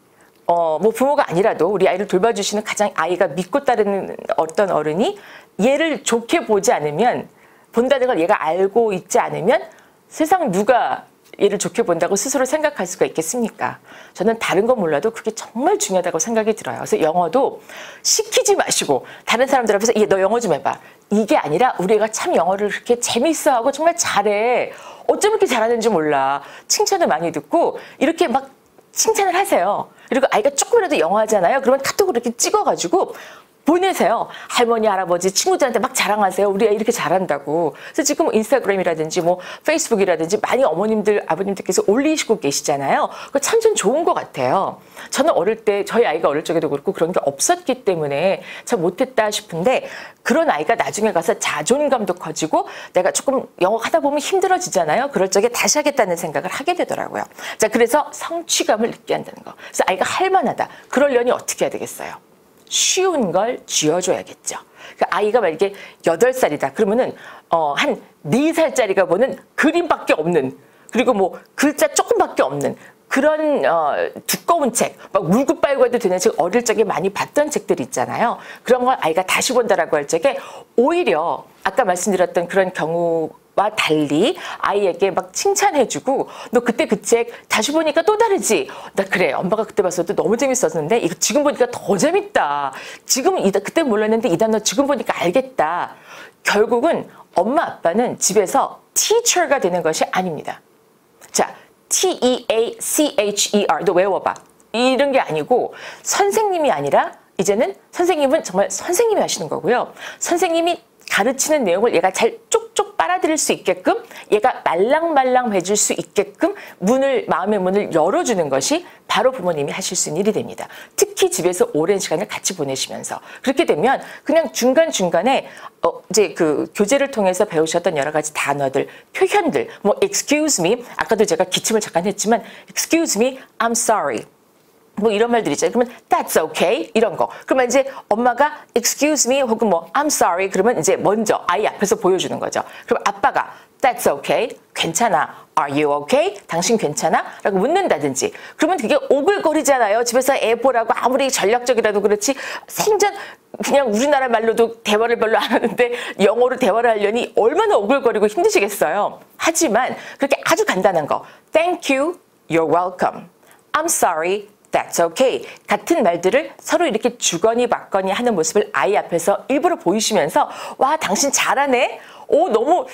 뭐 부모가 아니라도 우리 아이를 돌봐주시는 가장 아이가 믿고 따르는 어떤 어른이 얘를 좋게 보지 않으면 본다는 걸 얘가 알고 있지 않으면 세상 누가 얘를 좋게 본다고 스스로 생각할 수가 있겠습니까? 저는 다른 건 몰라도 그게 정말 중요하다고 생각이 들어요. 그래서 영어도 시키지 마시고 다른 사람들 앞에서 얘 너 영어 좀 해봐. 이게 아니라 우리 애가 참 영어를 그렇게 재밌어하고 정말 잘해. 어쩜 이렇게 잘하는지 몰라. 칭찬을 많이 듣고 이렇게 막 칭찬을 하세요. 그리고 아이가 조금이라도 영어 하잖아요. 그러면 카톡으로 이렇게 찍어가지고 보내세요. 할머니, 할아버지, 친구들한테 막 자랑하세요. 우리 애 이렇게 잘한다고. 그래서 지금 인스타그램이라든지 뭐 페이스북이라든지 많이 어머님들, 아버님들께서 올리시고 계시잖아요. 그거 참 좀 좋은 것 같아요. 저는 어릴 때 저희 아이가 어릴 적에도 그렇고 그런 게 없었기 때문에 참 못했다 싶은데 그런 아이가 나중에 가서 자존감도 커지고 내가 조금 영어 하다 보면 힘들어지잖아요. 그럴 적에 다시 하겠다는 생각을 하게 되더라고요. 자, 그래서 성취감을 느끼게 한다는 거. 그래서 아이가 할만하다. 그러려니 어떻게 해야 되겠어요? 쉬운 걸 쥐어줘야겠죠. 그러니까 아이가 만약에 8살이다. 그러면은 한 4살짜리가 보는 그림밖에 없는 그리고 뭐 글자 조금밖에 없는 그런 두꺼운 책, 막 물고 빨고 해도 되는 책 어릴 적에 많이 봤던 책들이 있잖아요. 그런 걸 아이가 다시 본다라고 할 적에 오히려 아까 말씀드렸던 그런 경우와 달리 아이에게 막 칭찬해주고 너 그때 그 책 다시 보니까 또 다르지? 나 그래 엄마가 그때 봤어도 너무 재밌었는데 이거 지금 보니까 더 재밌다. 지금 그때 몰랐는데 이 단어 지금 보니까 알겠다. 결국은 엄마 아빠는 집에서 teacher가 되는 것이 아닙니다. 자, T-E-A-C-H-E-R 너 외워봐. 이런 게 아니고 선생님이 아니라 이제는 선생님은 정말 선생님이 하시는 거고요. 선생님이 가르치는 내용을 얘가 잘 쪽쪽 알아들을 수 있게끔 얘가 말랑말랑해질 수 있게끔 마음의 문을 열어주는 것이 바로 부모님이 하실 수 있는 일이 됩니다. 특히 집에서 오랜 시간을 같이 보내시면서 그렇게 되면 그냥 중간중간에 이제 그 교재를 통해서 배우셨던 여러 가지 단어들, 표현들, 뭐 excuse me, 아까도 제가 기침을 잠깐 했지만 excuse me, I'm sorry. 뭐 이런 말들 있잖아요. 그러면 that's okay 이런 거. 그러면 이제 엄마가 excuse me 혹은 뭐 I'm sorry 그러면 이제 먼저 아이 앞에서 보여주는 거죠. 그럼 아빠가 that's okay 괜찮아. Are you okay? 당신 괜찮아? 라고 묻는다든지. 그러면 그게 오글거리잖아요. 집에서 애 보라고 아무리 전략적이라도 그렇지 생전 그냥 우리나라 말로도 대화를 별로 안 하는데 영어로 대화를 하려니 얼마나 오글거리고 힘드시겠어요. 하지만 그렇게 아주 간단한 거 Thank you, you're welcome. I'm sorry, that's okay. 같은 말들을 서로 이렇게 주거니 받거니 하는 모습을 아이 앞에서 일부러 보이시면서 와 당신 잘하네. 너무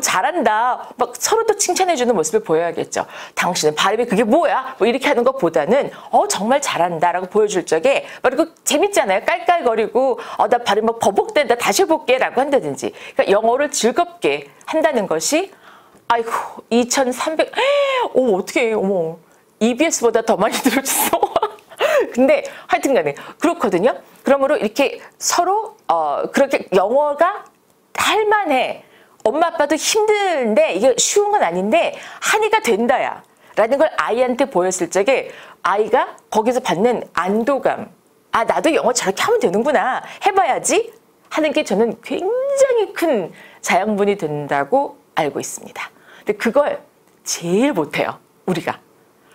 잘한다. 막 서로 또 칭찬해주는 모습을 보여야겠죠. 당신은 발음이 그게 뭐야? 뭐 이렇게 하는 것보다는 정말 잘한다라고 보여줄 적에 그리고 재밌잖아요. 깔깔거리고 나 발음 막 버벅댄다. 다시 해볼게라고 한다든지. 그러니까 영어를 즐겁게 한다는 것이 아이고 2,300 어떻게 어머 EBS보다 더 많이 들어줬어. 근데 하여튼간에 그렇거든요. 그러므로 이렇게 서로 그렇게 영어가 할만해. 엄마 아빠도 힘든데 이게 쉬운 건 아닌데 한이가 된다야 라는 걸 아이한테 보였을 적에 아이가 거기서 받는 안도감. 나도 영어 저렇게 하면 되는구나. 해봐야지 하는 게 저는 굉장히 큰 자양분이 된다고 알고 있습니다. 근데 그걸 제일 못해요. 우리가.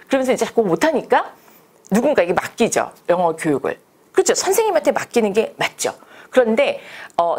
그러면서 이제 자꾸 못하니까 누군가에게 맡기죠. 영어 교육을. 그렇죠. 선생님한테 맡기는 게 맞죠. 그런데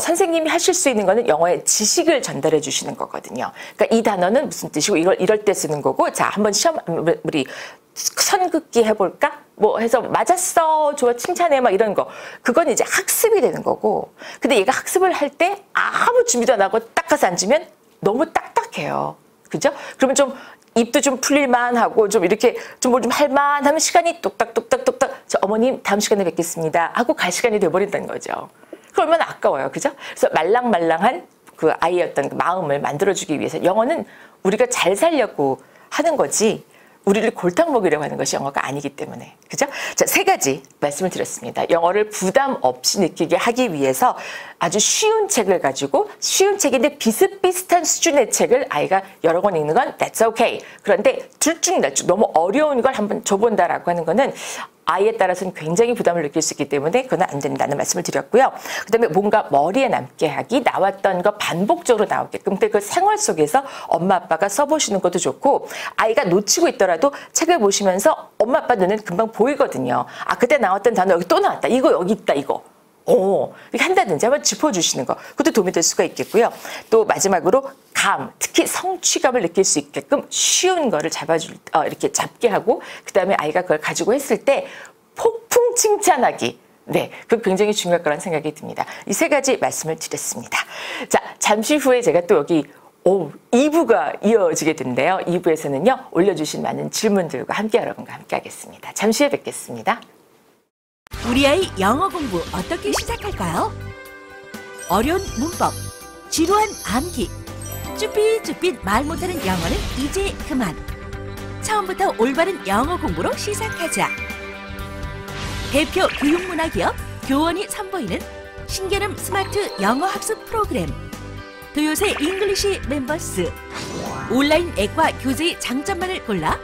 선생님이 하실 수 있는 거는 영어의 지식을 전달해 주시는 거거든요. 그러니까 이 단어는 무슨 뜻이고 이걸 이럴 때 쓰는 거고 자 한번 시험 우리 선긋기 해볼까? 뭐 해서 맞았어 좋아 칭찬해 막 이런 거 그건 이제 학습이 되는 거고 근데 얘가 학습을 할 때 아무 준비도 안 하고 딱 가서 앉으면 너무 딱딱해요. 그죠? 그러면 좀 입도 좀 풀릴만 하고 좀 이렇게 좀 뭘 좀 할만 하면 시간이 똑딱똑딱똑딱 어머님 다음 시간에 뵙겠습니다 하고 갈 시간이 돼버린다는 거죠. 그 얼마나 아까워요. 그죠? 그래서 말랑말랑한 그 아이의 어떤 마음을 만들어주기 위해서 영어는 우리가 잘 살려고 하는 거지 우리를 골탕 먹이려고 하는 것이 영어가 아니기 때문에. 그죠? 자, 3가지 말씀을 드렸습니다. 영어를 부담 없이 느끼게 하기 위해서 아주 쉬운 책을 가지고 쉬운 책인데 비슷비슷한 수준의 책을 아이가 여러 권 읽는 건 that's okay. 그런데 들쭉날쭉 너무 어려운 걸 한번 줘본다라고 하는 거는 아이에 따라서는 굉장히 부담을 느낄 수 있기 때문에 그건 안 된다는 말씀을 드렸고요. 그다음에 뭔가 머리에 남게 하기, 나왔던 거 반복적으로 나오게끔 그 생활 속에서 엄마 아빠가 써보시는 것도 좋고 아이가 놓치고 있더라도 책을 보시면서 엄마 아빠 눈엔 금방 보이거든요. 그때 나왔던 단어 여기 또 나왔다. 이거 여기 있다 이거. 이렇게 한다든지 한번 짚어주시는 거 그것도 도움이 될 수가 있겠고요. 또 마지막으로 특히 성취감을 느낄 수 있게끔 쉬운 거를 이렇게 잡게 하고 그 다음에 아이가 그걸 가지고 했을 때 폭풍 칭찬하기. 네, 그건 굉장히 중요할 거라는 생각이 듭니다. 이 3가지 말씀을 드렸습니다. 자, 잠시 후에 제가 또 여기 2부가 이어지게 된대요. 2부에서는요 올려주신 많은 질문들과 함께 여러분과 함께 하겠습니다. 잠시 후에 뵙겠습니다. 우리 아이 영어 공부 어떻게 시작할까요? 어려운 문법, 지루한 암기, 쭈삣쭈삣 말 못하는 영어는 이제 그만. 처음부터 올바른 영어 공부로 시작하자. 대표 교육문화기업 교원이 선보이는 신개념 스마트 영어 학습 프로그램 도요새 잉글리시 멤버스. 온라인 앱과 교재의 장점만을 골라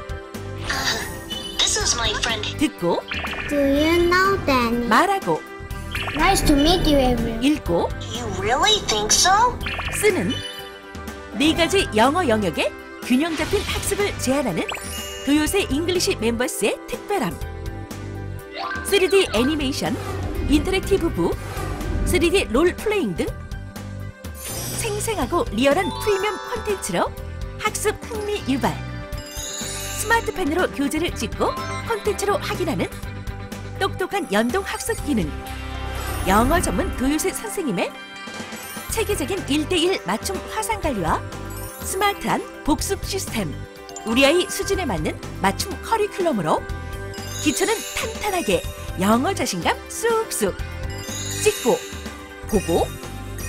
This is my friend. 듣고 Do you know Danny? 말하고 Nice to meet you, everyone. 읽고 You really think so? 쓰는 4가지 영어 영역의 균형 잡힌 학습을 제안하는 도요새 잉글리시 멤버스의 특별함. 3D 애니메이션, 인터랙티브 북, 3D 롤플레잉 등 생생하고 리얼한 프리미엄 콘텐츠로 학습 흥미 유발. 스마트펜으로 교재를 찍고 콘텐츠로 확인하는 똑똑한 연동 학습 기능. 영어 전문 도요새 선생님의 체계적인 1:1 맞춤 화상 관리와 스마트한 복습 시스템. 우리 아이 수준에 맞는 맞춤 커리큘럼으로 기초는 탄탄하게 영어 자신감 쑥쑥. 찍고, 보고,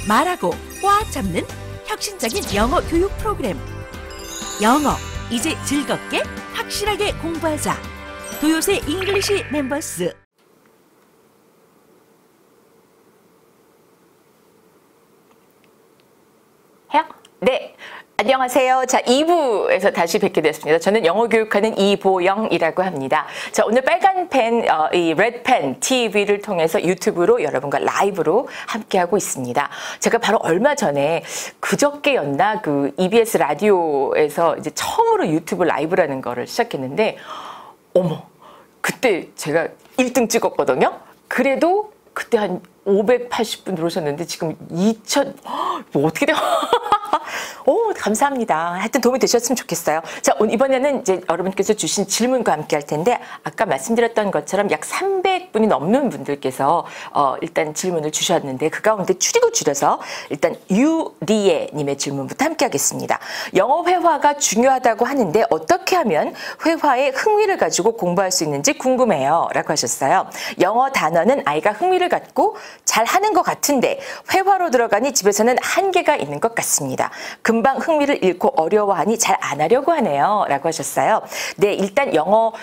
말하고 꽉 잡는 혁신적인 영어 교육 프로그램. 영어, 이제 즐겁게 확실하게 공부하자. 도요새 잉글리시 멤버스. 해요? 네. 안녕하세요. 자, 2부에서 다시 뵙게 됐습니다. 저는 영어 교육하는 이보영이라고 합니다. 자, 오늘 빨간 펜, 이 레드펜 TV를 통해서 유튜브로 여러분과 라이브로 함께하고 있습니다. 제가 바로 얼마 전에 그저께였나 그 EBS 라디오에서 이제 처음으로 유튜브 라이브라는 거를 시작했는데, 어머, 그때 제가 1등 찍었거든요. 그래도 그때 한 580분 들어오셨는데 지금 2,000, 뭐 어떻게 돼요? 오, 감사합니다. 하여튼 도움이 되셨으면 좋겠어요. 자, 이번에는 이제 여러분께서 주신 질문과 함께 할 텐데, 아까 말씀드렸던 것처럼 약 300분이 넘는 분들께서 일단 질문을 주셨는데, 그 가운데 줄여서 일단 유리에 님의 질문부터 함께 하겠습니다. 영어 회화가 중요하다고 하는데 어떻게 하면 회화에 흥미를 가지고 공부할 수 있는지 궁금해요. 라고 하셨어요. 영어 단어는 아이가 흥미를 갖고 잘 하는 것 같은데 회화로 들어가니 집에서는 한계가 있는 것 같습니다. 금방 흥미를 잃고 어려워하니 잘 안 하려고 하네요. 라고 하셨어요. 네, 일단 영어,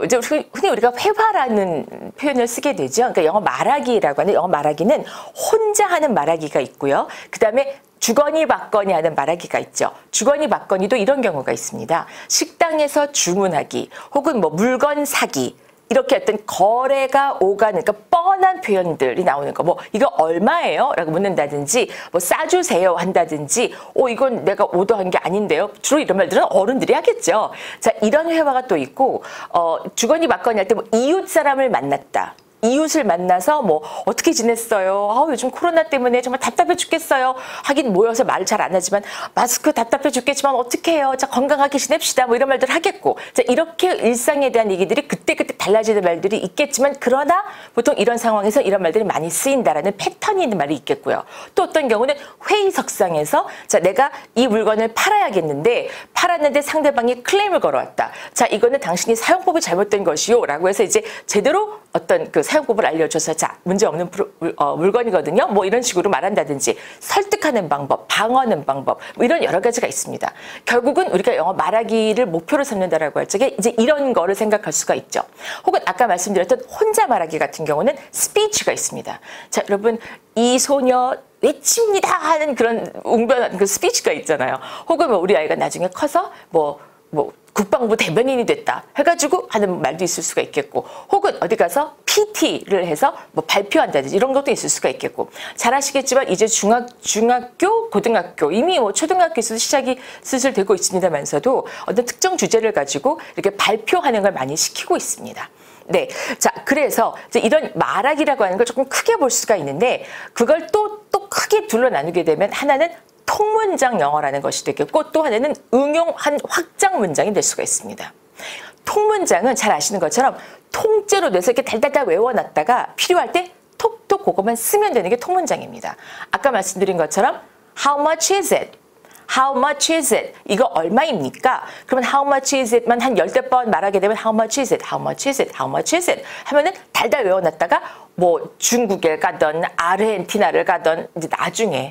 이제 흔히 우리가 회화라는 표현을 쓰게 되죠. 그러니까 영어 말하기라고 하는, 영어 말하기는 혼자 하는 말하기가 있고요. 그 다음에 주거니 받거니 하는 말하기가 있죠. 주거니 받거니도 이런 경우가 있습니다. 식당에서 주문하기, 혹은 뭐 물건 사기, 이렇게 어떤 거래가 오가는, 그러니까 뻔한 표현들이 나오는 거. 뭐 이거 얼마예요? 라고 묻는다든지, 뭐 싸주세요 한다든지, 이건 내가 오더한 게 아닌데요. 주로 이런 말들은 어른들이 하겠죠. 자, 이런 회화가 또 있고, 주거니 받거니 할 때 뭐 이웃 사람을 만났다. 이웃을 만나서 뭐 어떻게 지냈어요? 요즘 코로나 때문에 정말 답답해 죽겠어요. 하긴 모여서 말을 잘 안 하지만 마스크 답답해 죽겠지만 어떻게 해요? 자, 건강하게 지냅시다. 뭐 이런 말들 하겠고. 자, 이렇게 일상에 대한 얘기들이 그때그때 달라지는 말들이 있겠지만, 그러나 보통 이런 상황에서 이런 말들이 많이 쓰인다라는 패턴이 있는 말이 있겠고요. 또 어떤 경우는 회의석상에서, 자, 내가 이 물건을 팔아야겠는데 팔았는데 상대방이 클레임을 걸어왔다. 자, 이거는 당신이 사용법이 잘못된 것이요. 라고 해서 이제 제대로 어떤 그 사용법을 알려줘서, 자, 문제없는 물건이거든요. 뭐 이런 식으로 말한다든지, 설득하는 방법, 방어하는 방법, 뭐 이런 여러 가지가 있습니다. 결국은 우리가 영어 말하기를 목표로 삼는다라고 할 적에 이제 이런 거를 생각할 수가 있죠. 혹은 아까 말씀드렸던 혼자 말하기 같은 경우는 스피치가 있습니다. 자, 여러분, 이 소녀 외칩니다 하는 그런 웅변한 그 스피치가 있잖아요. 혹은 뭐 우리 아이가 나중에 커서 뭐 국방부 대변인이 됐다 해가지고 하는 말도 있을 수가 있겠고, 혹은 어디 가서 PT를 해서 뭐 발표한다든지 이런 것도 있을 수가 있겠고, 잘 아시겠지만 이제 중학교, 고등학교, 이미 뭐 초등학교에서 시작이 슬슬 되고 있습니다만서도 어떤 특정 주제를 가지고 이렇게 발표하는 걸 많이 시키고 있습니다. 네. 자, 그래서 이제 이런 말하기라고 하는 걸 조금 크게 볼 수가 있는데, 그걸 또 크게 둘러 나누게 되면 하나는 통문장 영어라는 것이 되겠고, 또 하나는 응용한 확장 문장이 될 수가 있습니다. 통문장은 잘 아시는 것처럼 통째로 내서 이렇게 달달달 외워놨다가 필요할 때 톡톡 그것만 쓰면 되는 게 통문장입니다. 아까 말씀드린 것처럼 How much is it? How much is it? 이거 얼마입니까? 그러면 how much is it만 한 10번 말하게 되면 how much is it? How much is it? How much is it? 하면은 달달 외워놨다가 뭐 중국에 가던 아르헨티나를 가던 이제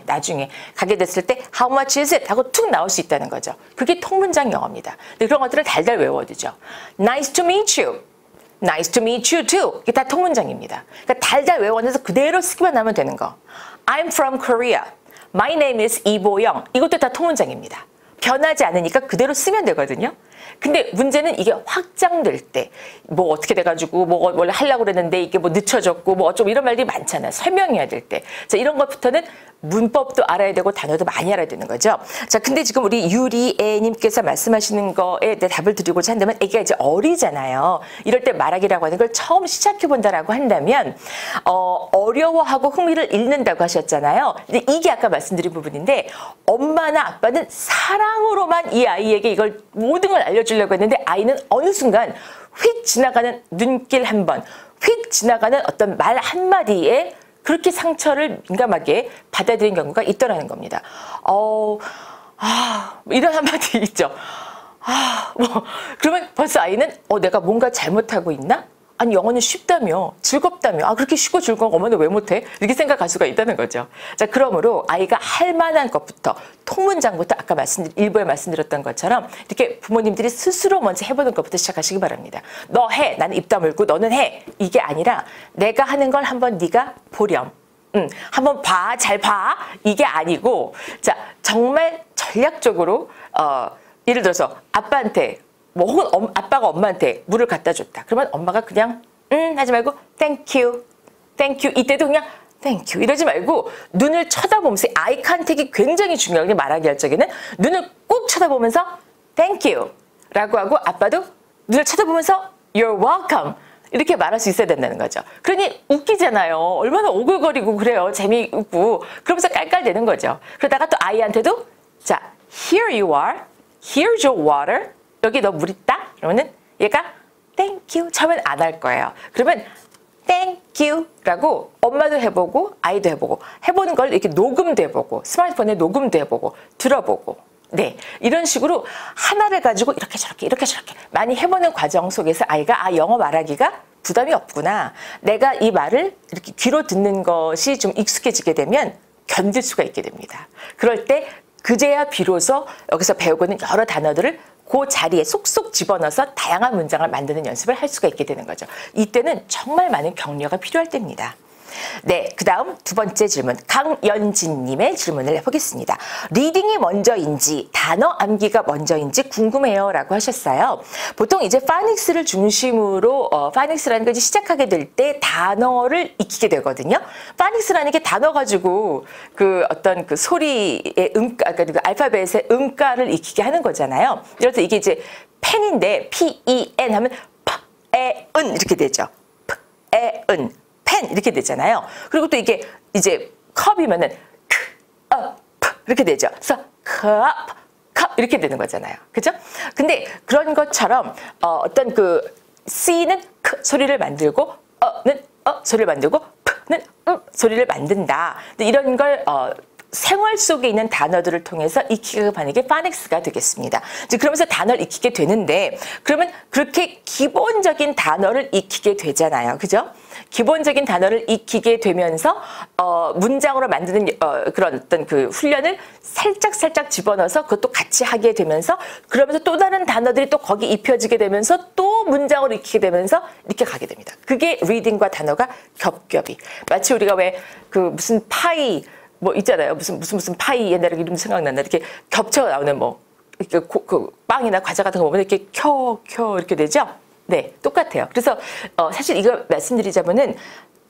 나중에 가게 됐을 때 how much is it? 하고 툭 나올 수 있다는 거죠. 그게 통문장 영어입니다. 근데 그런 것들을 달달 외워두죠. Nice to meet you. Nice to meet you too. 이게 다 통문장입니다. 그러니까 달달 외워내서 그대로 쓰기만 하면 되는 거. I'm from Korea. My name is 이보영. 이것도 다 통문장입니다. 변하지 않으니까 그대로 쓰면 되거든요. 근데 문제는 이게 확장될 때, 뭐 어떻게 돼가지고 뭐 원래 하려고 그랬는데 이게 뭐 늦춰졌고 뭐 어쩌고 이런 말들이 많잖아요. 설명해야 될 때. 자, 이런 것부터는 문법도 알아야 되고 단어도 많이 알아야 되는 거죠. 자, 근데 지금 우리 유리애님께서 말씀하시는 거에 대해 답을 드리고자 한다면, 애기가 이제 어리잖아요. 이럴 때 말하기라고 하는 걸 처음 시작해 본다라고 한다면, 어려워하고 흥미를 잃는다고 하셨잖아요. 근데 이게 아까 말씀드린 부분인데, 엄마나 아빠는 사랑으로만 이 아이에게 이걸 모든 걸 알려주려고 했는데, 아이는 어느 순간 휙 지나가는 눈길 한 번, 휙 지나가는 어떤 말 한마디에 그렇게 상처를 민감하게 받아들인 경우가 있더라는 겁니다. 이런 한마디 있죠. 그러면 벌써 아이는 내가 뭔가 잘못하고 있나? 아니 영어는 쉽다며 즐겁다며 그렇게 쉽고 즐거운 거 엄마는 왜 못해? 이렇게 생각할 수가 있다는 거죠. 자, 그러므로 아이가 할 만한 것부터 통문장부터 아까 일부에 말씀드렸던 것처럼 이렇게 부모님들이 스스로 먼저 해보는 것부터 시작하시기 바랍니다. 너 해. 나는 입 다물고 너는 해. 이게 아니라 내가 하는 걸 한번 네가 보렴. 한번 봐. 잘 봐. 이게 아니고 자, 정말 전략적으로 예를 들어서 아빠한테 혹은 아빠가 엄마한테 물을 갖다 줬다. 그러면 엄마가 그냥 하지 말고 thank you, thank you. 이때도 그냥 thank you 이러지 말고 눈을 쳐다보면서 아이 컨택이 굉장히 중요하거든요. 말하기 할 적에는 눈을 꼭 쳐다보면서 thank you 라고 하고 아빠도 눈을 쳐다보면서 you're welcome 이렇게 말할 수 있어야 된다는 거죠. 그러니 웃기잖아요. 얼마나 오글거리고 그래요. 재미있고 그러면서 깔깔대는 거죠. 그러다가 또 아이한테도 자, here you are, here's your water. 여기 너 물 있다? 그러면은 얘가 thank you 처음엔 안 할 거예요. 그러면 thank you 라고 엄마도 해보고 아이도 해보고 해보는 걸 이렇게 녹음도 해보고 스마트폰에 녹음도 해보고 들어보고 네, 이런 식으로 하나를 가지고 이렇게 저렇게 많이 해보는 과정 속에서 아이가 영어 말하기가 부담이 없구나. 내가 이 말을 이렇게 귀로 듣는 것이 좀 익숙해지게 되면 견딜 수가 있게 됩니다. 그럴 때 그제야 비로소 여기서 배우고 있는 여러 단어들을 그 자리에 쏙쏙 집어넣어서 다양한 문장을 만드는 연습을 할 수가 있게 되는 거죠. 이때는 정말 많은 격려가 필요할 때입니다. 네, 그 다음 두 번째 질문 강연진님의 질문을 해보겠습니다. 리딩이 먼저인지 단어 암기가 먼저인지 궁금해요 라고 하셨어요. 보통 이제 파닉스를 중심으로 파닉스라는 걸 시작하게 될 때 단어를 익히게 되거든요. 파닉스라는 게 단어 가지고 그 어떤 그 소리의 그러니까 그 알파벳의 음가를 익히게 하는 거잖아요. 예를 들어 이게 이제 펜인데 P-E-N 하면 파-에-은 이렇게 되죠. 파-에-은 펜 이렇게 되잖아요. 그리고 또 이게 이제 컵이면은 이렇게 되죠. 그래서 컵 이렇게 되는 거잖아요. 그죠? 근데 그런 것처럼 어떤 그 C는 크 소리를 만들고 는 소리를 만들고 P는 소리를 만든다. 이런 걸 생활 속에 있는 단어들을 통해서 익히게 하는 게 파닉스가 되겠습니다. 이제 그러면서 단어를 익히게 되는데 그러면 그렇게 기본적인 단어를 익히게 되잖아요. 그죠? 기본적인 단어를 익히게 되면서 문장으로 만드는 그런 어떤 그 훈련을 살짝 집어넣어서 그것도 같이 하게 되면서 그러면서 또 다른 단어들이 또 거기 입혀지게 되면서 또 문장으로 익히게 되면서 이렇게 가게 됩니다. 그게 리딩과 단어가 겹겹이 마치 우리가 왜 그 무슨 파이 뭐 있잖아요. 무슨 파이 옛날에 이름 생각난다. 이렇게 겹쳐 나오는 뭐 이렇게 그 빵이나 과자 같은 거 보면 이렇게 켜 이렇게 되죠. 네, 똑같아요. 그래서 사실 이거 말씀드리자면은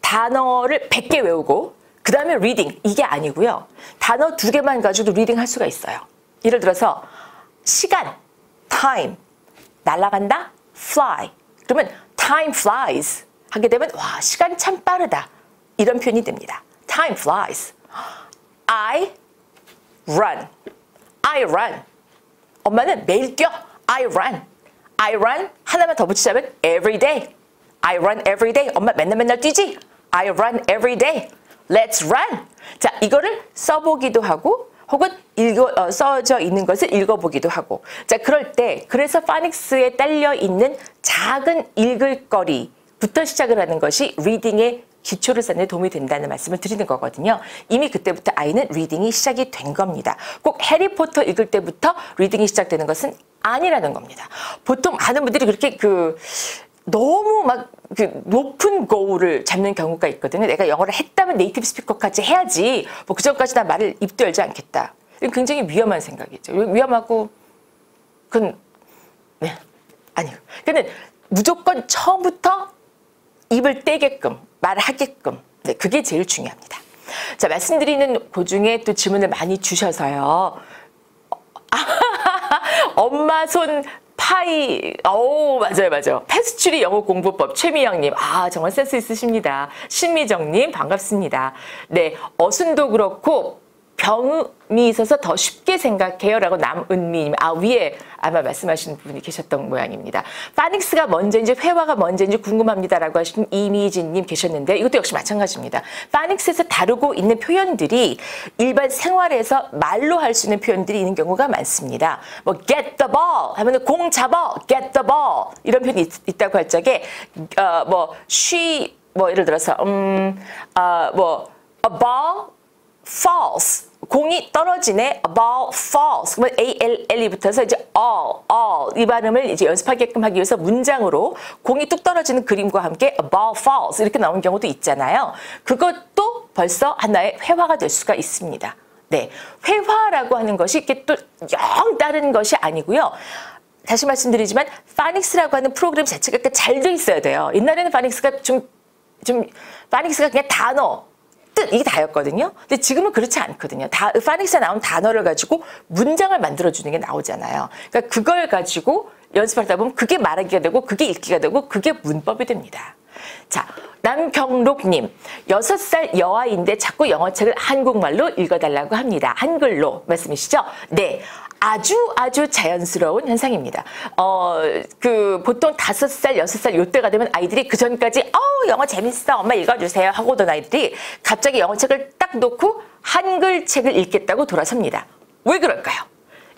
단어를 100개 외우고 그 다음에 리딩 이게 아니고요. 단어 2개만 가지고도 리딩 할 수가 있어요. 예를 들어서 시간, time, 날아간다, fly. 그러면 time flies 하게 되면 와 시간이 참 빠르다. 이런 표현이 됩니다. time flies. I run. 엄마는 매일 뛰어. I run 하나만 더 붙이자면 every day. I run every day. 엄마 맨날 뛰지? I run every day. Let's run. 자, 이거를 써보기도 하고 혹은 써져 있는 것을 읽어보기도 하고 자, 그럴 때 그래서 파닉스에 딸려 있는 작은 읽을 거리부터 시작을 하는 것이 리딩의 기초를 쌓는 데 도움이 된다는 말씀을 드리는 거거든요. 이미 그때부터 아이는 리딩이 시작이 된 겁니다. 꼭 해리포터 읽을 때부터 리딩이 시작되는 것은 아니라는 겁니다. 보통 많은 분들이 그렇게 너무 막 높은 고우를 잡는 경우가 있거든요. 내가 영어를 했다면 네이티브 스피커까지 해야지. 뭐 그전까지 나 말을 입도 열지 않겠다. 이건 굉장히 위험한 생각이죠. 위험하고 그건 네, 아니요. 그는 무조건 처음부터 입을 떼게끔 말을 하게끔 네, 그게 제일 중요합니다. 자, 말씀드리는 도중에 또 질문을 많이 주셔서요. 엄마 손 파이, 맞아요. 패스츄리 영어 공부법 최미영님, 정말 센스 있으십니다. 신미정님 반갑습니다. 네, 어순도 그렇고 병이 있어서 더 쉽게 생각해요 라고 남은미님, 위에 아마 말씀하시는 분이 계셨던 모양입니다. 파닉스가 먼저인지 회화가 먼저인지 궁금합니다 라고 하신 이미진님 계셨는데, 이것도 역시 마찬가지입니다. 파닉스에서 다루고 있는 표현들이 일반 생활에서 말로 할 수 있는 표현들이 있는 경우가 많습니다. 뭐 get the ball 하면 공 잡아, get the ball 이런 표현이 있다고 할 적에 예를 들어서 a ball falls, 공이 떨어지네, a ball falls. 그러면 ALL이 붙어서 이제 all 이 발음을 이제 연습하게끔 하기 위해서 문장으로 공이 뚝 떨어지는 그림과 함께 a ball falls 이렇게 나오는 경우도 있잖아요. 그것도 벌써 하나의 회화가 될 수가 있습니다. 네, 회화라고 하는 것이 이렇게 또 영 다른 것이 아니고요. 다시 말씀드리지만 파닉스라고 하는 프로그램 자체가 잘 돼 있어야 돼요. 옛날에는 파닉스가 파닉스가 그냥 단어 뜻 이게 다였거든요. 근데 지금은 그렇지 않거든요. 파닉스에 나온 단어를 가지고 문장을 만들어주는 게 나오잖아요. 그러니까 그걸 가지고 연습하다 보면 그게 말하기가 되고 그게 읽기가 되고 그게 문법이 됩니다. 자, 남경록님, 6살 여아인데 자꾸 영어책을 한국말로 읽어달라고 합니다. 한글로 말씀이시죠? 네. 아주 자연스러운 현상입니다. 보통 5살, 6살 요때가 되면 아이들이 그 전까지 영어 재밌어, 엄마 읽어주세요 하고 오던 아이들이 갑자기 영어책을 딱 놓고 한글책을 읽겠다고 돌아섭니다. 왜 그럴까요?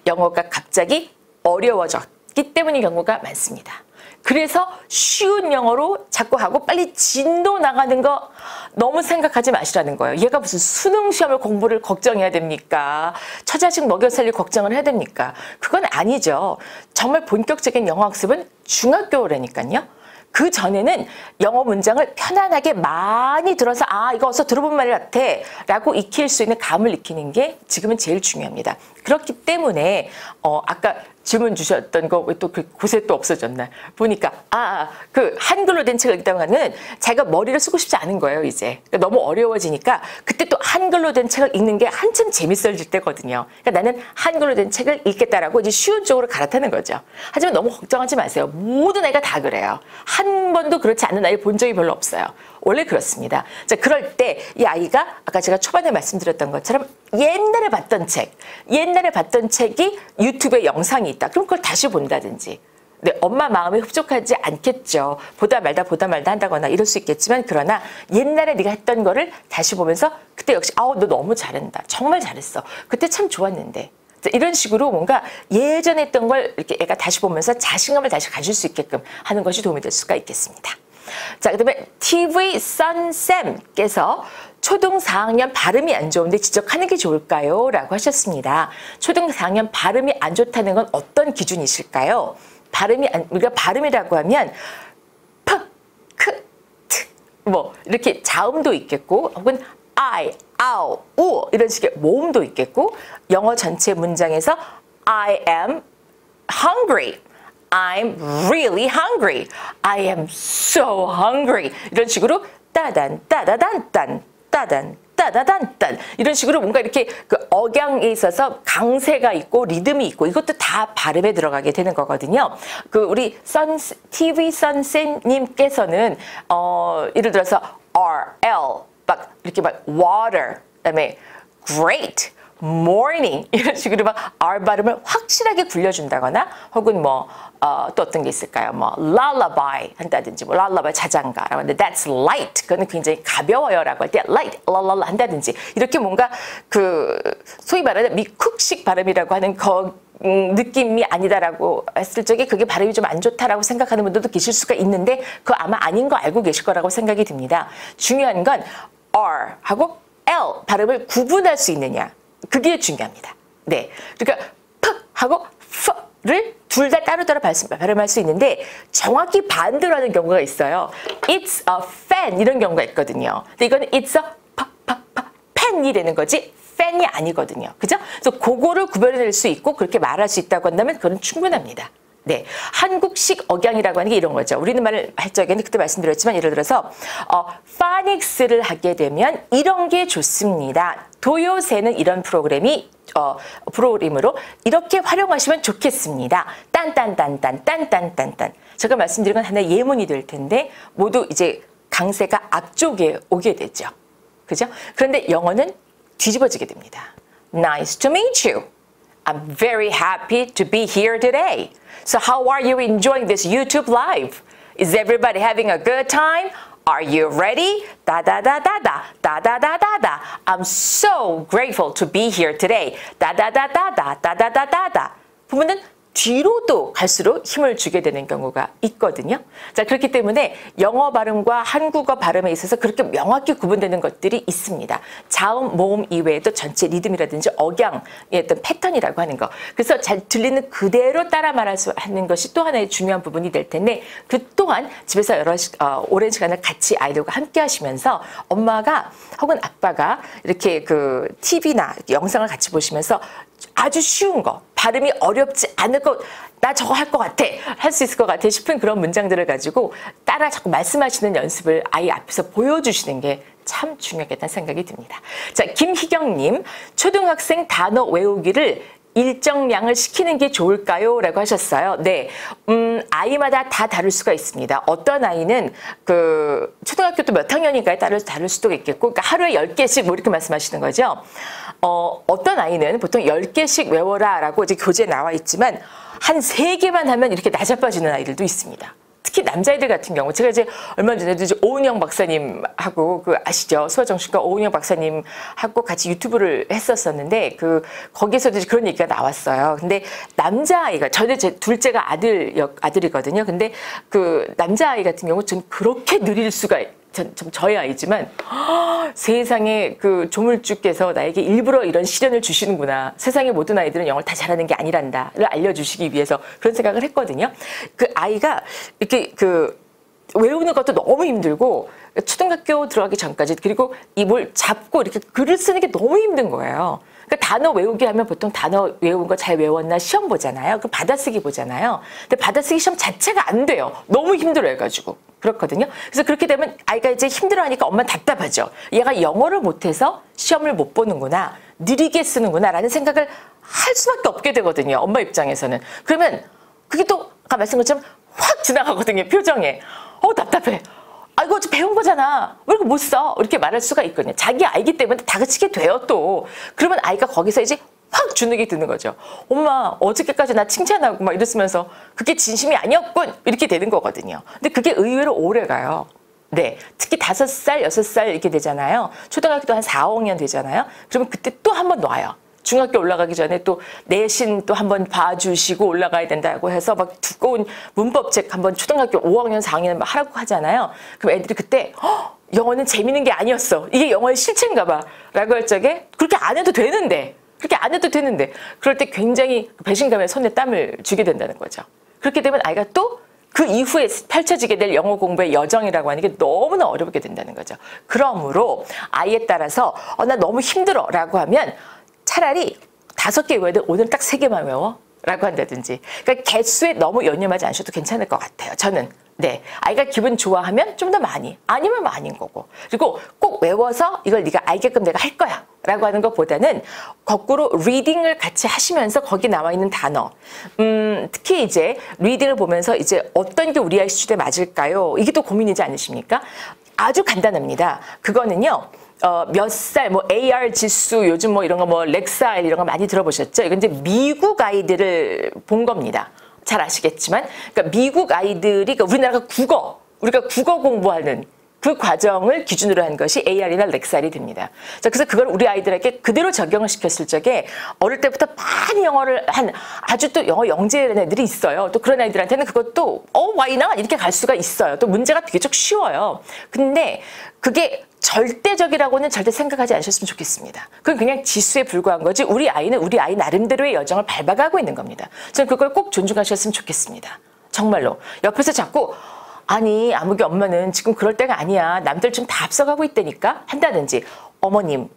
영어가 갑자기 어려워졌기 때문인 경우가 많습니다. 그래서 쉬운 영어로 자꾸 하고 빨리 진도 나가는 거 너무 생각하지 마시라는 거예요. 얘가 무슨 수능 시험을 공부를 걱정해야 됩니까? 처자식 먹여 살릴 걱정을 해야 됩니까? 그건 아니죠. 정말 본격적인 영어 학습은 중학교라니까요. 그 전에는 영어 문장을 편안하게 많이 들어서 이거 어서 들어본 말 같아 라고 익힐 수 있는 감을 익히는 게 지금은 제일 중요합니다. 그렇기 때문에 아까 질문 주셨던 거 왜 또 곳에 또 없어졌나 보니까 그 한글로 된 책을 읽다가 하는 자기가 머리를 쓰고 싶지 않은 거예요. 이제 너무 어려워지니까 그때 또 한글로 된 책을 읽는 게 한참 재밌어질 때거든요. 그러니까 나는 한글로 된 책을 읽겠다라고 이제 쉬운 쪽으로 갈아타는 거죠. 하지만 너무 걱정하지 마세요. 모든 애가 다 그래요. 한 번도 그렇지 않은 아이 본 적이 별로 없어요. 원래 그렇습니다. 자, 그럴 때 이 아이가 아까 제가 초반에 말씀드렸던 것처럼 옛날에 봤던 책이 유튜브에 영상이 있다. 그럼 그걸 다시 본다든지. 네, 엄마 마음이 흡족하지 않겠죠. 보다 말다 한다거나 이럴 수 있겠지만, 그러나 옛날에 네가 했던 거를 다시 보면서 그때 역시 너 너무 잘한다. 정말 잘했어. 그때 참 좋았는데. 이런 식으로 뭔가 예전에 했던 걸 이렇게 애가 다시 보면서 자신감을 다시 가질 수 있게끔 하는 것이 도움이 될 수가 있겠습니다. 자, 그다음에 TV 선쌤께서 초등 4학년 발음이 안 좋은데 지적하는 게 좋을까요? 라고 하셨습니다. 초등 4학년 발음이 안 좋다는 건 어떤 기준이실까요? 우리가 발음이라고 하면 프, 크, 트 이렇게 자음도 있겠고, 혹은 I, 아우, 우 이런 식의 모음도 있겠고, 영어 전체 문장에서 I am hungry, I'm really hungry, I am so hungry 이런 식으로 따단 따다단 딴 따단 따다단 딴 이런 식으로 뭔가 이렇게 그 억양에 있어서 강세가 있고 리듬이 있고 이것도 다 발음에 들어가게 되는 거거든요. 그 우리 TV 선생님께서는 예를 들어서 RL 이렇게 water, 그다음에 great, morning 이런 식으로 R 발음을 확실하게 굴려준다거나, 혹은 또 어떤 게 있을까요? lullaby 한다든지, lullaby 자장가라고 하는데 that's light, 그거는 굉장히 가벼워요라고 할 때 light, 랄랄라 한다든지, 이렇게 뭔가 그 소위 말하는 미쿡식 발음이라고 하는 느낌이 아니다라고 했을 적에 그게 발음이 좀 안 좋다라고 생각하는 분들도 계실 수가 있는데, 그거 아마 아닌 거 알고 계실 거라고 생각이 듭니다. 중요한 건 R하고 L 발음을 구분할 수 있느냐, 그게 중요합니다. 네, 그러니까 P하고 F를 둘 다 따로따로 발음할 수 있는데 정확히 반대로 하는 경우가 있어요. It's a fan 이런 경우가 있거든요. 근데 이거는 It's a pen이 되는 거지 fan이 아니거든요. 그죠? 그래서 그거를 구별해낼 수 있고 그렇게 말할 수 있다고 한다면 그건 충분합니다. 네, 한국식 억양이라고 하는 게 이런 거죠. 우리는 말을 할 적에는 그때 말씀드렸지만, 예를 들어서 파닉스를 하게 되면 이런 게 좋습니다. 도요새는 이런 프로그램으로 이렇게 활용하시면 좋겠습니다. 딴딴딴딴 딴딴딴딴. 제가 말씀드린 건 하나의 예문이 될 텐데 모두 이제 강세가 앞쪽에 오게 되죠. 그죠? 그런데 영어는 뒤집어지게 됩니다. Nice to meet you. I'm very happy to be here today. So how are you enjoying this YouTube live? Is everybody having a good time? Are you ready? 다다다다다, 다다다다다. I'm so grateful to be here today. 다다다다다, 다다다다다. 부모는 뒤로도 갈수록 힘을 주게 되는 경우가 있거든요. 자, 그렇기 때문에 영어 발음과 한국어 발음에 있어서 그렇게 명확히 구분되는 것들이 있습니다. 자음, 모음 이외에도 전체 리듬이라든지 억양의 어떤 패턴이라고 하는 거. 그래서 잘 들리는 그대로 따라 말할 수 하는 것이 또 하나의 중요한 부분이 될 텐데 그 또한 집에서 오랜 시간을 같이 아이들과 함께 하시면서 엄마가 혹은 아빠가 이렇게 그 TV나 영상을 같이 보시면서 아주 쉬운 거, 발음이 어렵지 않을 것, 나 저거 할 것 같아, 할 수 있을 것 같아 싶은 그런 문장들을 가지고 따라 자꾸 말씀하시는 연습을 아이 앞에서 보여주시는 게 참 중요하겠다는 생각이 듭니다. 자, 김희경님, 초등학생 단어 외우기를 일정량을 시키는 게 좋을까요? 라고 하셨어요. 네. 아이마다 다 다를 수가 있습니다. 어떤 아이는 그 초등학교 또 몇 학년인가에 따라서 다를 수도 있겠고, 그러니까 하루에 10개씩 뭐 이렇게 말씀하시는 거죠. 어떤 아이는 보통 10개씩 외워라 라고 이제 교재에 나와 있지만 한 3개만 하면 이렇게 나자빠지는 아이들도 있습니다. 특히 남자애들 같은 경우 제가 이제 얼마 전에도 이제 오은영 박사님하고 그 아시죠? 소아정신과 오은영 박사님하고 같이 유튜브를 했었었는데 거기에서도 그런 얘기가 나왔어요. 근데 남자아이가 저는 제 둘째가 아들이거든요. 근데 그 남자아이 같은 경우 전 그렇게 느릴 수가 저희 아이지만 세상에 그 조물주께서 나에게 일부러 이런 시련을 주시는구나. 세상의 모든 아이들은 영어를 다 잘하는 게 아니란다를 알려주시기 위해서 그런 생각을 했거든요. 그 아이가 이렇게 그 외우는 것도 너무 힘들고 초등학교 들어가기 전까지 그리고 이 뭘 잡고 이렇게 글을 쓰는 게 너무 힘든 거예요. 그러니까 단어 외우기 하면 보통 단어 외운 거 잘 외웠나 시험 보잖아요. 그럼 받아쓰기 보잖아요. 근데 받아쓰기 시험 자체가 안 돼요. 너무 힘들어 해가지고. 그렇거든요. 그래서 그렇게 되면 아이가 이제 힘들어하니까 엄마는 답답하죠. 얘가 영어를 못해서 시험을 못 보는구나. 느리게 쓰는구나 라는 생각을 할 수밖에 없게 되거든요. 엄마 입장에서는. 그러면 그게 또 아까 말씀한 것처럼 확 지나가거든요. 표정에. 답답해. 이거 어제 배운 거잖아. 왜 이렇게 못 써? 이렇게 말할 수가 있거든요. 자기 아이기 때문에 다그치게 돼요 또. 그러면 아이가 거기서 이제 확 주눅이 드는 거죠. 엄마 어저께까지 나 칭찬하고 막 이랬으면서 그게 진심이 아니었군. 이렇게 되는 거거든요. 근데 그게 의외로 오래 가요. 네, 특히 5살, 6살 이렇게 되잖아요. 초등학교도 한 4, 5학년 되잖아요. 그러면 그때 또 한 번 놔요. 중학교 올라가기 전에 또 내신 또 한번 봐주시고 올라가야 된다고 해서 막 두꺼운 문법책 한번 초등학교 5학년, 4학년 하라고 하잖아요. 그럼 애들이 그때 영어는 재밌는 게 아니었어. 이게 영어의 실체인가 봐. 라고 할 적에 그렇게 안 해도 되는데 그럴 때 굉장히 배신감에 손에 땀을 쥐게 된다는 거죠. 그렇게 되면 아이가 또 그 이후에 펼쳐지게 될 영어 공부의 여정이라고 하는 게 너무나 어렵게 된다는 거죠. 그러므로 아이에 따라서 나 너무 힘들어 라고 하면 차라리 5개 외워야 돼. 오늘 딱 3개만 외워. 라고 한다든지. 그러니까 개수에 너무 연연하지 않으셔도 괜찮을 것 같아요. 저는. 네. 아이가 기분 좋아하면 좀 더 많이. 아니면 많이인 거고. 그리고 꼭 외워서 이걸 네가 알게끔 내가 할 거야. 라고 하는 것보다는 거꾸로 리딩을 같이 하시면서 거기 나와 있는 단어. 특히 이제 리딩을 보면서 이제 어떤 게 우리 아이 수준에 맞을까요? 이게 또 고민이지 않으십니까? 아주 간단합니다. 그거는요. 몇 살, 뭐 AR 지수, 요즘 뭐 이런 거 뭐 렉사일 이런 거 많이 들어보셨죠? 이건 이제 미국 아이들을 본 겁니다. 잘 아시겠지만, 그러니까 미국 아이들이, 그러니까 우리가 국어 공부하는 그 과정을 기준으로 한 것이 AR이나 렉살이 됩니다. 자, 그래서 그걸 우리 아이들에게 그대로 적용을 시켰을 적에 어릴 때부터 많이 영어를 한 아주 또 영어 영재라는 애들이 있어요. 또 그런 아이들한테는 그것도 why not? 이렇게 갈 수가 있어요. 또 문제가 비교적 쉬워요. 근데 그게 절대적이라고는 절대 생각하지 않으셨으면 좋겠습니다. 그건 그냥 지수에 불과한 거지 우리 아이는 우리 아이 나름대로의 여정을 밟아가고 있는 겁니다. 저는 그걸 꼭 존중하셨으면 좋겠습니다. 정말로. 옆에서 자꾸 아니 아무개 엄마는 지금 그럴 때가 아니야. 남들 좀 다 앞서가고 있다니까 한다든지 어머님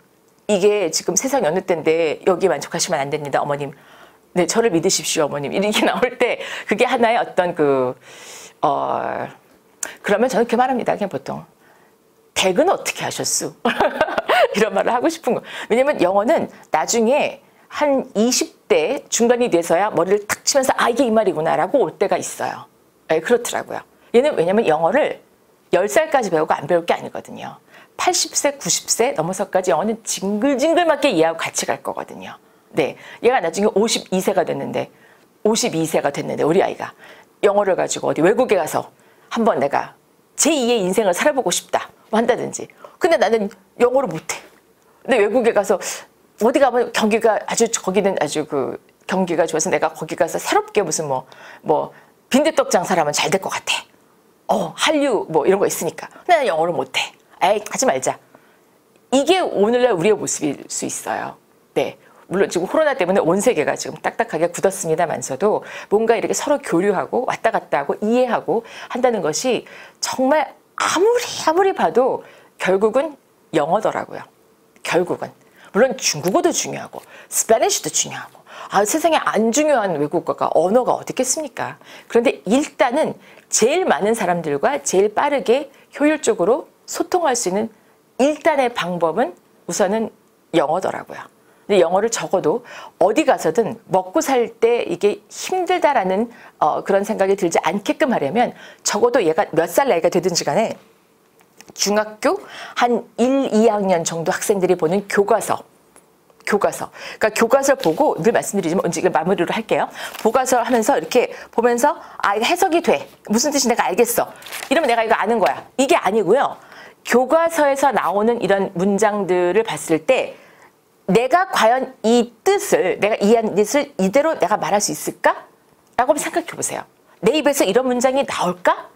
이게 지금 세상이 어느 때인데 여기 만족하시면 안 됩니다. 어머님. 네, 저를 믿으십시오. 어머님. 이렇게 나올 때 그게 하나의 어떤 그러면 저는 그 말합니다. 그냥 보통. 댁은 어떻게 하셨수? 이런 말을 하고 싶은 거. 왜냐면 영어는 나중에 한 20대 중반이 돼서야 머리를 탁 치면서 이게 이 말이구나 라고 올 때가 있어요. 네, 그렇더라고요. 얘는 왜냐면 영어를 10살까지 배우고 안 배울 게 아니거든요. 80세, 90세 넘어서까지 영어는 징글징글 맞게 이해하고 같이 갈 거거든요. 네, 얘가 나중에 52세가 됐는데 우리 아이가 영어를 가지고 어디 외국에 가서 한번 내가 제2의 인생을 살아보고 싶다 뭐 한다든지. 근데 나는 영어를 못해. 근데 외국에 가서 어디 가면 경기가 거기는 아주 그 경기가 좋아서 내가 거기 가서 새롭게 무슨 뭐 빈대떡 장사를 하면 잘 될 것 같아. 한류 뭐 이런 거 있으니까. 근데 나는 영어를 못해. 에이, 하지 말자. 이게 오늘날 우리의 모습일 수 있어요. 네. 물론 지금 코로나 때문에 온 세계가 지금 딱딱하게 굳었습니다만서도 뭔가 이렇게 서로 교류하고 왔다 갔다 하고 이해하고 한다는 것이 정말 아무리 봐도 결국은 영어더라고요. 결국은. 물론 중국어도 중요하고 스페니쉬도 중요하고 세상에 안 중요한 외국어가 언어가 어디 있겠습니까? 그런데 일단은 제일 많은 사람들과 제일 빠르게 효율적으로 소통할 수 있는 일단의 방법은 우선은 영어더라고요. 근데 영어를 적어도 어디 가서든 먹고 살 때 이게 힘들다라는 그런 생각이 들지 않게끔 하려면 적어도 얘가 몇 살 나이가 되든지 간에 중학교 한 1, 2학년 정도 학생들이 보는 교과서. 그러니까 교과서를 보고 늘 말씀드리지만 언제 이걸 마무리로 할게요. 교과서 하면서 이렇게 보면서 이거 해석이 돼. 무슨 뜻인지 내가 알겠어. 이러면 내가 이거 아는 거야. 이게 아니고요. 교과서에서 나오는 이런 문장들을 봤을 때 내가 과연 이 뜻을 내가 이해한 뜻을 이대로 내가 말할 수 있을까? 라고 한번 생각해 보세요. 내 입에서 이런 문장이 나올까?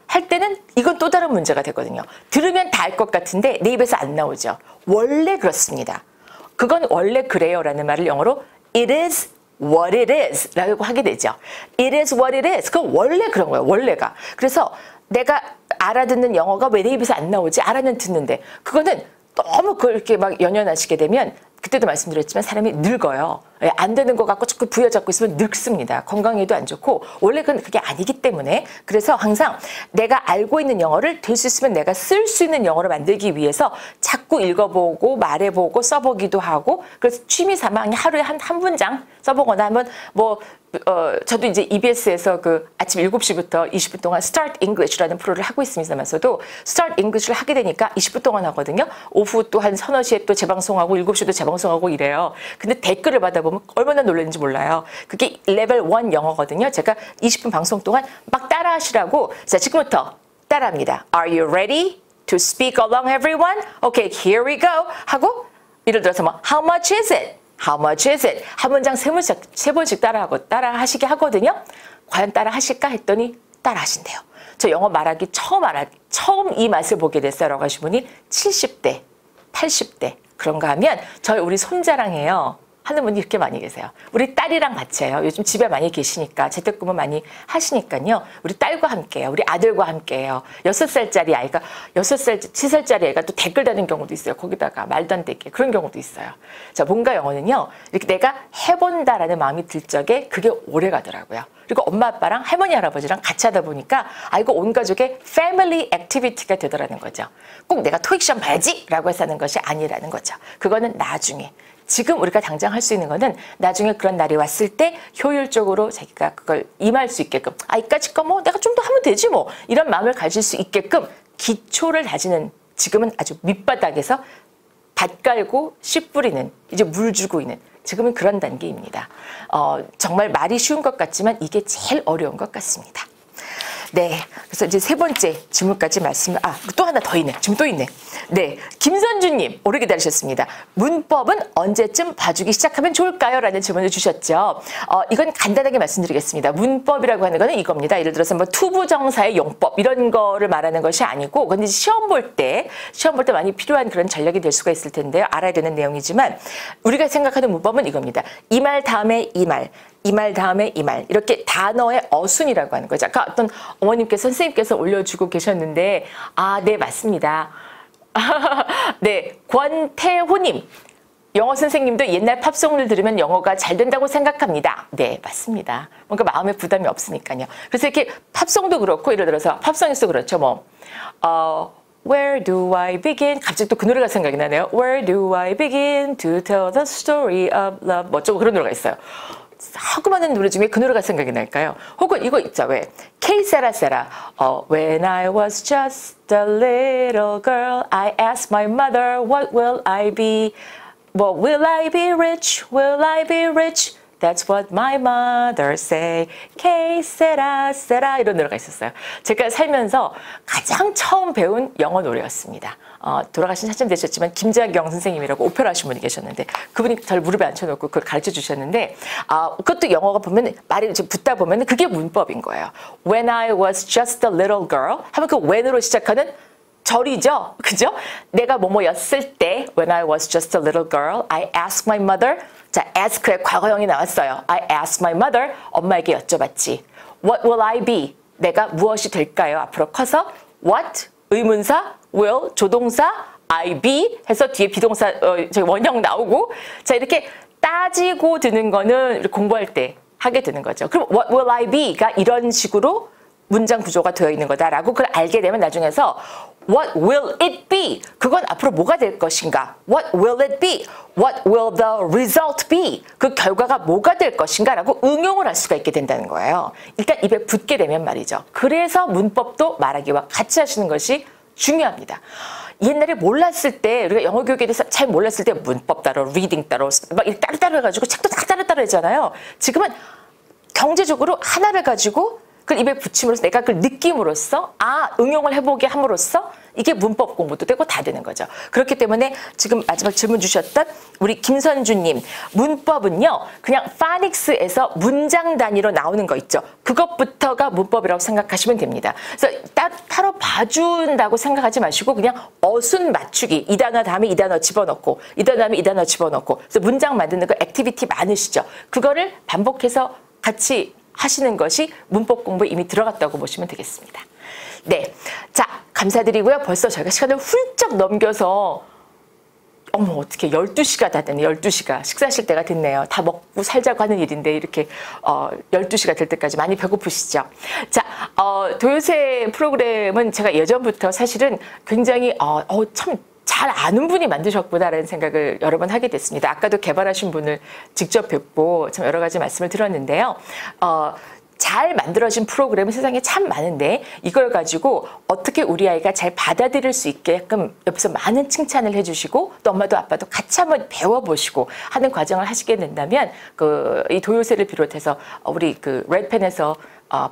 할 때는 이건 또 다른 문제가 되거든요. 들으면 다 알 것 같은데 내 입에서 안 나오죠. 원래 그렇습니다. 그건 원래 그래요 라는 말을 영어로 it is what it is 라고 하게 되죠. it is what it is. 그건 원래 그런 거예요. 원래가. 그래서 내가 알아듣는 영어가 왜 내 입에서 안 나오지? 알아는 듣는데 그거는 너무 그걸 이렇게 막 연연하시게 되면 그때도 말씀드렸지만 사람이 늙어요. 안 되는 것 같고 자꾸 부여잡고 있으면 늙습니다. 건강에도 안 좋고 원래 그게 아니기 때문에 그래서 항상 내가 알고 있는 영어를 될 수 있으면 내가 쓸 수 있는 영어를 만들기 위해서 자꾸 읽어보고 말해보고 써보기도 하고 그래서 취미 삼아 하루에 한 문장 써보거나 하면 저도 이제 EBS에서 그 아침 7시부터 20분 동안 Start English라는 프로를 하고 있습니다만서도 Start English를 하게 되니까 20분 동안 하거든요. 오후 또 한 서너 시에 또 재방송하고 7시도 재방송하고 이래요. 근데 댓글을 받아보면 얼마나 놀랐는지 몰라요. 그게 레벨 1 영어거든요. 제가 20분 방송 동안 막 따라하시라고 자 지금부터 따라합니다. Are you ready to speak along everyone? Okay, here we go. 하고 예를 들어서 How much is it? How much is it? 한 문장 세 번씩 따라하시게 하거든요. 과연 따라하실까 했더니 따라하신대요. 저 영어 말하기 처음 이 맛을 보게 됐어요. 하신 분이 70대, 80대 그런가 하면 우리 손자랑해요. 하는 분이 이렇게 많이 계세요. 우리 딸이랑 같이 해요. 요즘 집에 많이 계시니까 재택근무 많이 하시니까요. 우리 딸과 함께해요. 우리 아들과 함께해요. 6살짜리 아이가 7살짜리 애가 또 댓글 다는 경우도 있어요. 거기다가 말도 안 되게 그런 경우도 있어요. 자, 뭔가 영어는요. 이렇게 내가 해본다라는 마음이 들 적에 그게 오래 가더라고요. 그리고 엄마 아빠랑 할머니 할아버지랑 같이 하다 보니까 이거 온 가족의 패밀리 액티비티가 되더라는 거죠. 꼭 내가 토익 시험 봐야지 라고 해서 하는 것이 아니라는 거죠. 그거는 나중에. 지금 우리가 당장 할 수 있는 거는 나중에 그런 날이 왔을 때 효율적으로 자기가 그걸 임할 수 있게끔 이까짓 거 내가 좀 더 하면 되지 이런 마음을 가질 수 있게끔 기초를 다지는 지금은 아주 밑바닥에서 밭 깔고 씨 뿌리는 이제 물 주고 있는 지금은 그런 단계입니다. 정말 말이 쉬운 것 같지만 이게 제일 어려운 것 같습니다. 네. 그래서 이제 세 번째 질문까지 또 하나 더 있네. 지금 또 있네. 네. 김선주님, 오래 기다리셨습니다. 문법은 언제쯤 봐주기 시작하면 좋을까요? 라는 질문을 주셨죠. 이건 간단하게 말씀드리겠습니다. 문법이라고 하는 거는 이겁니다. 예를 들어서 투부정사의 용법, 이런 거를 말하는 것이 아니고, 근데 시험 볼 때 많이 필요한 그런 전략이 될 수가 있을 텐데요. 알아야 되는 내용이지만, 우리가 생각하는 문법은 이겁니다. 이 말 다음에 이 말. 이 말 다음에 이 말 이렇게 단어의 어순이라고 하는 거죠. 아까 어떤 어머님께서 선생님께서 올려주고 계셨는데 네 맞습니다. 네 권태호님 영어 선생님도 옛날 팝송을 들으면 영어가 잘 된다고 생각합니다. 네 맞습니다. 뭔가 마음에 부담이 없으니까요. 그래서 이렇게 팝송도 그렇고 예를 들어서 팝송에서 그렇죠. Where do I begin? 갑자기 또 그 노래가 생각이 나네요. Where do I begin to tell the story of love? 어쩌고 그런 노래가 있어요. 하고만한 노래 중에 그 노래가 생각이 날까요? 혹은 이거 있죠, 왜? K 세라 세라. When I was just a little girl, I asked my mother, what will I be? Well, will I be rich? Will I be rich? That's what my mother say. K 세라 세라 이런 노래가 있었어요. 제가 살면서 가장 처음 배운 영어 노래였습니다. 돌아가신 한참 되셨지만 김자경 선생님이라고 오페라 하신 분이 계셨는데 그분이 저를 무릎에 앉혀놓고 그걸 가르쳐 주셨는데 그것도 영어가 보면 말이 좀 붙다 보면 그게 문법인 거예요. When I was just a little girl 하면 그 when으로 시작하는 절이죠. 그죠? 내가 뭐뭐였을 때 When I was just a little girl, I asked my mother. 자, ask의 과거형이 나왔어요. I asked my mother. 엄마에게 여쭤봤지. What will I be? 내가 무엇이 될까요? 앞으로 커서 what? 의문사, will, 조동사, I be 해서 뒤에 비동사 원형 나오고 자 이렇게 따지고 드는 거는 공부할 때 하게 되는 거죠. 그럼 what will I be가 이런 식으로 문장 구조가 되어 있는 거다라고 그걸 알게 되면 나중에서 what will it be? 그건 앞으로 뭐가 될 것인가? What will it be? What will the result be? 그 결과가 뭐가 될 것인가? 라고 응용을 할 수가 있게 된다는 거예요. 일단 입에 붙게 되면 말이죠. 그래서 문법도 말하기와 같이 하시는 것이 중요합니다. 옛날에 몰랐을 때 우리가 영어 교육에 대해서 잘 몰랐을 때 문법 따로, 리딩 따로 막 이렇게 따로따로 해가지고 책도 다 따로따로 했잖아요. 지금은 경제적으로 하나를 가지고 그걸 입에 붙임으로써 내가 그걸 느낌으로써 응용을 해보게 함으로써 이게 문법 공부도 되고 다 되는 거죠. 그렇기 때문에 지금 마지막 질문 주셨던 우리 김선주님 문법은요 그냥 파닉스에서 문장 단위로 나오는 거 있죠. 그것부터가 문법이라고 생각하시면 됩니다. 그래서 따로 봐준다고 생각하지 마시고 그냥 어순 맞추기 이 단어 다음에 이 단어 집어넣고 이 단어 다음에 이 단어 집어넣고 그래서 문장 만드는 거 액티비티 많으시죠. 그거를 반복해서 같이 하시는 것이 문법 공부에 이미 들어갔다고 보시면 되겠습니다. 네, 자 감사드리고요. 벌써 저희가 시간을 훌쩍 넘겨서 어머 어떻게 12시가 다 됐네. 12시가 식사하실 때가 됐네요. 다 먹고 살자고 하는 일인데 이렇게 12시가 될 때까지 많이 배고프시죠. 자 도요새 프로그램은 제가 예전부터 사실은 굉장히 참 잘 아는 분이 만드셨구나라는 생각을 여러 번 하게 됐습니다. 아까도 개발하신 분을 직접 뵙고 참 여러 가지 말씀을 들었는데요. 잘 만들어진 프로그램이 세상에 참 많은데 이걸 가지고 어떻게 우리 아이가 잘 받아들일 수 있게끔 옆에서 많은 칭찬을 해주시고 또 엄마도 아빠도 같이 한번 배워보시고 하는 과정을 하시게 된다면 이 도요새를 비롯해서 우리 그 레드펜에서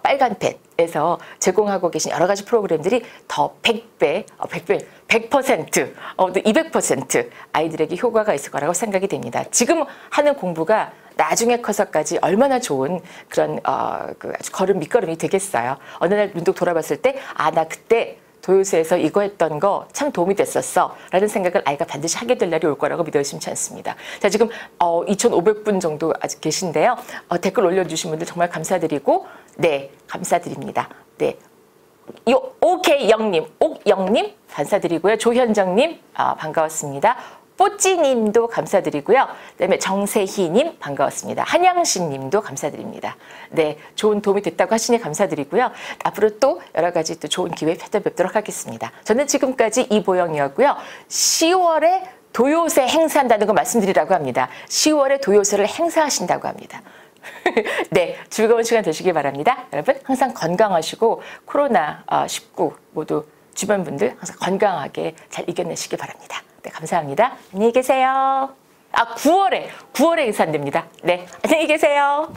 빨간펜에서 제공하고 계신 여러 가지 프로그램들이 더 100배, 100%, 200% 아이들에게 효과가 있을 거라고 생각이 됩니다. 지금 하는 공부가 나중에 커서까지 얼마나 좋은 그런 아주 밑거름이 되겠어요. 어느 날 문득 돌아봤을 때 나 그때 도요새에서 이거 했던 거 참 도움이 됐었어 라는 생각을 아이가 반드시 하게 될 날이 올 거라고 믿어 의심치 않습니다. 자 지금 2,500분 정도 아직 계신데요. 댓글 올려주신 분들 정말 감사드리고 네 감사드립니다. 네. 오케이영님, 옥영님 감사드리고요. 조현정님 반가웠습니다. 뽀찌님도 감사드리고요. 그다음에 정세희님 반가웠습니다. 한양신님도 감사드립니다. 네, 좋은 도움이 됐다고 하시니 감사드리고요. 앞으로 또 여러 가지 또 좋은 기회에 찾아뵙도록 하겠습니다. 저는 지금까지 이보영이었고요. 10월에 도요새 행사한다는 거 말씀드리라고 합니다. 10월에 도요새를 행사하신다고 합니다. 네, 즐거운 시간 되시길 바랍니다. 여러분 항상 건강하시고 코로나19 모두 주변 분들 항상 건강하게 잘 이겨내시길 바랍니다. 네, 감사합니다. 안녕히 계세요. 9월에 행사한답니다. 네, 안녕히 계세요.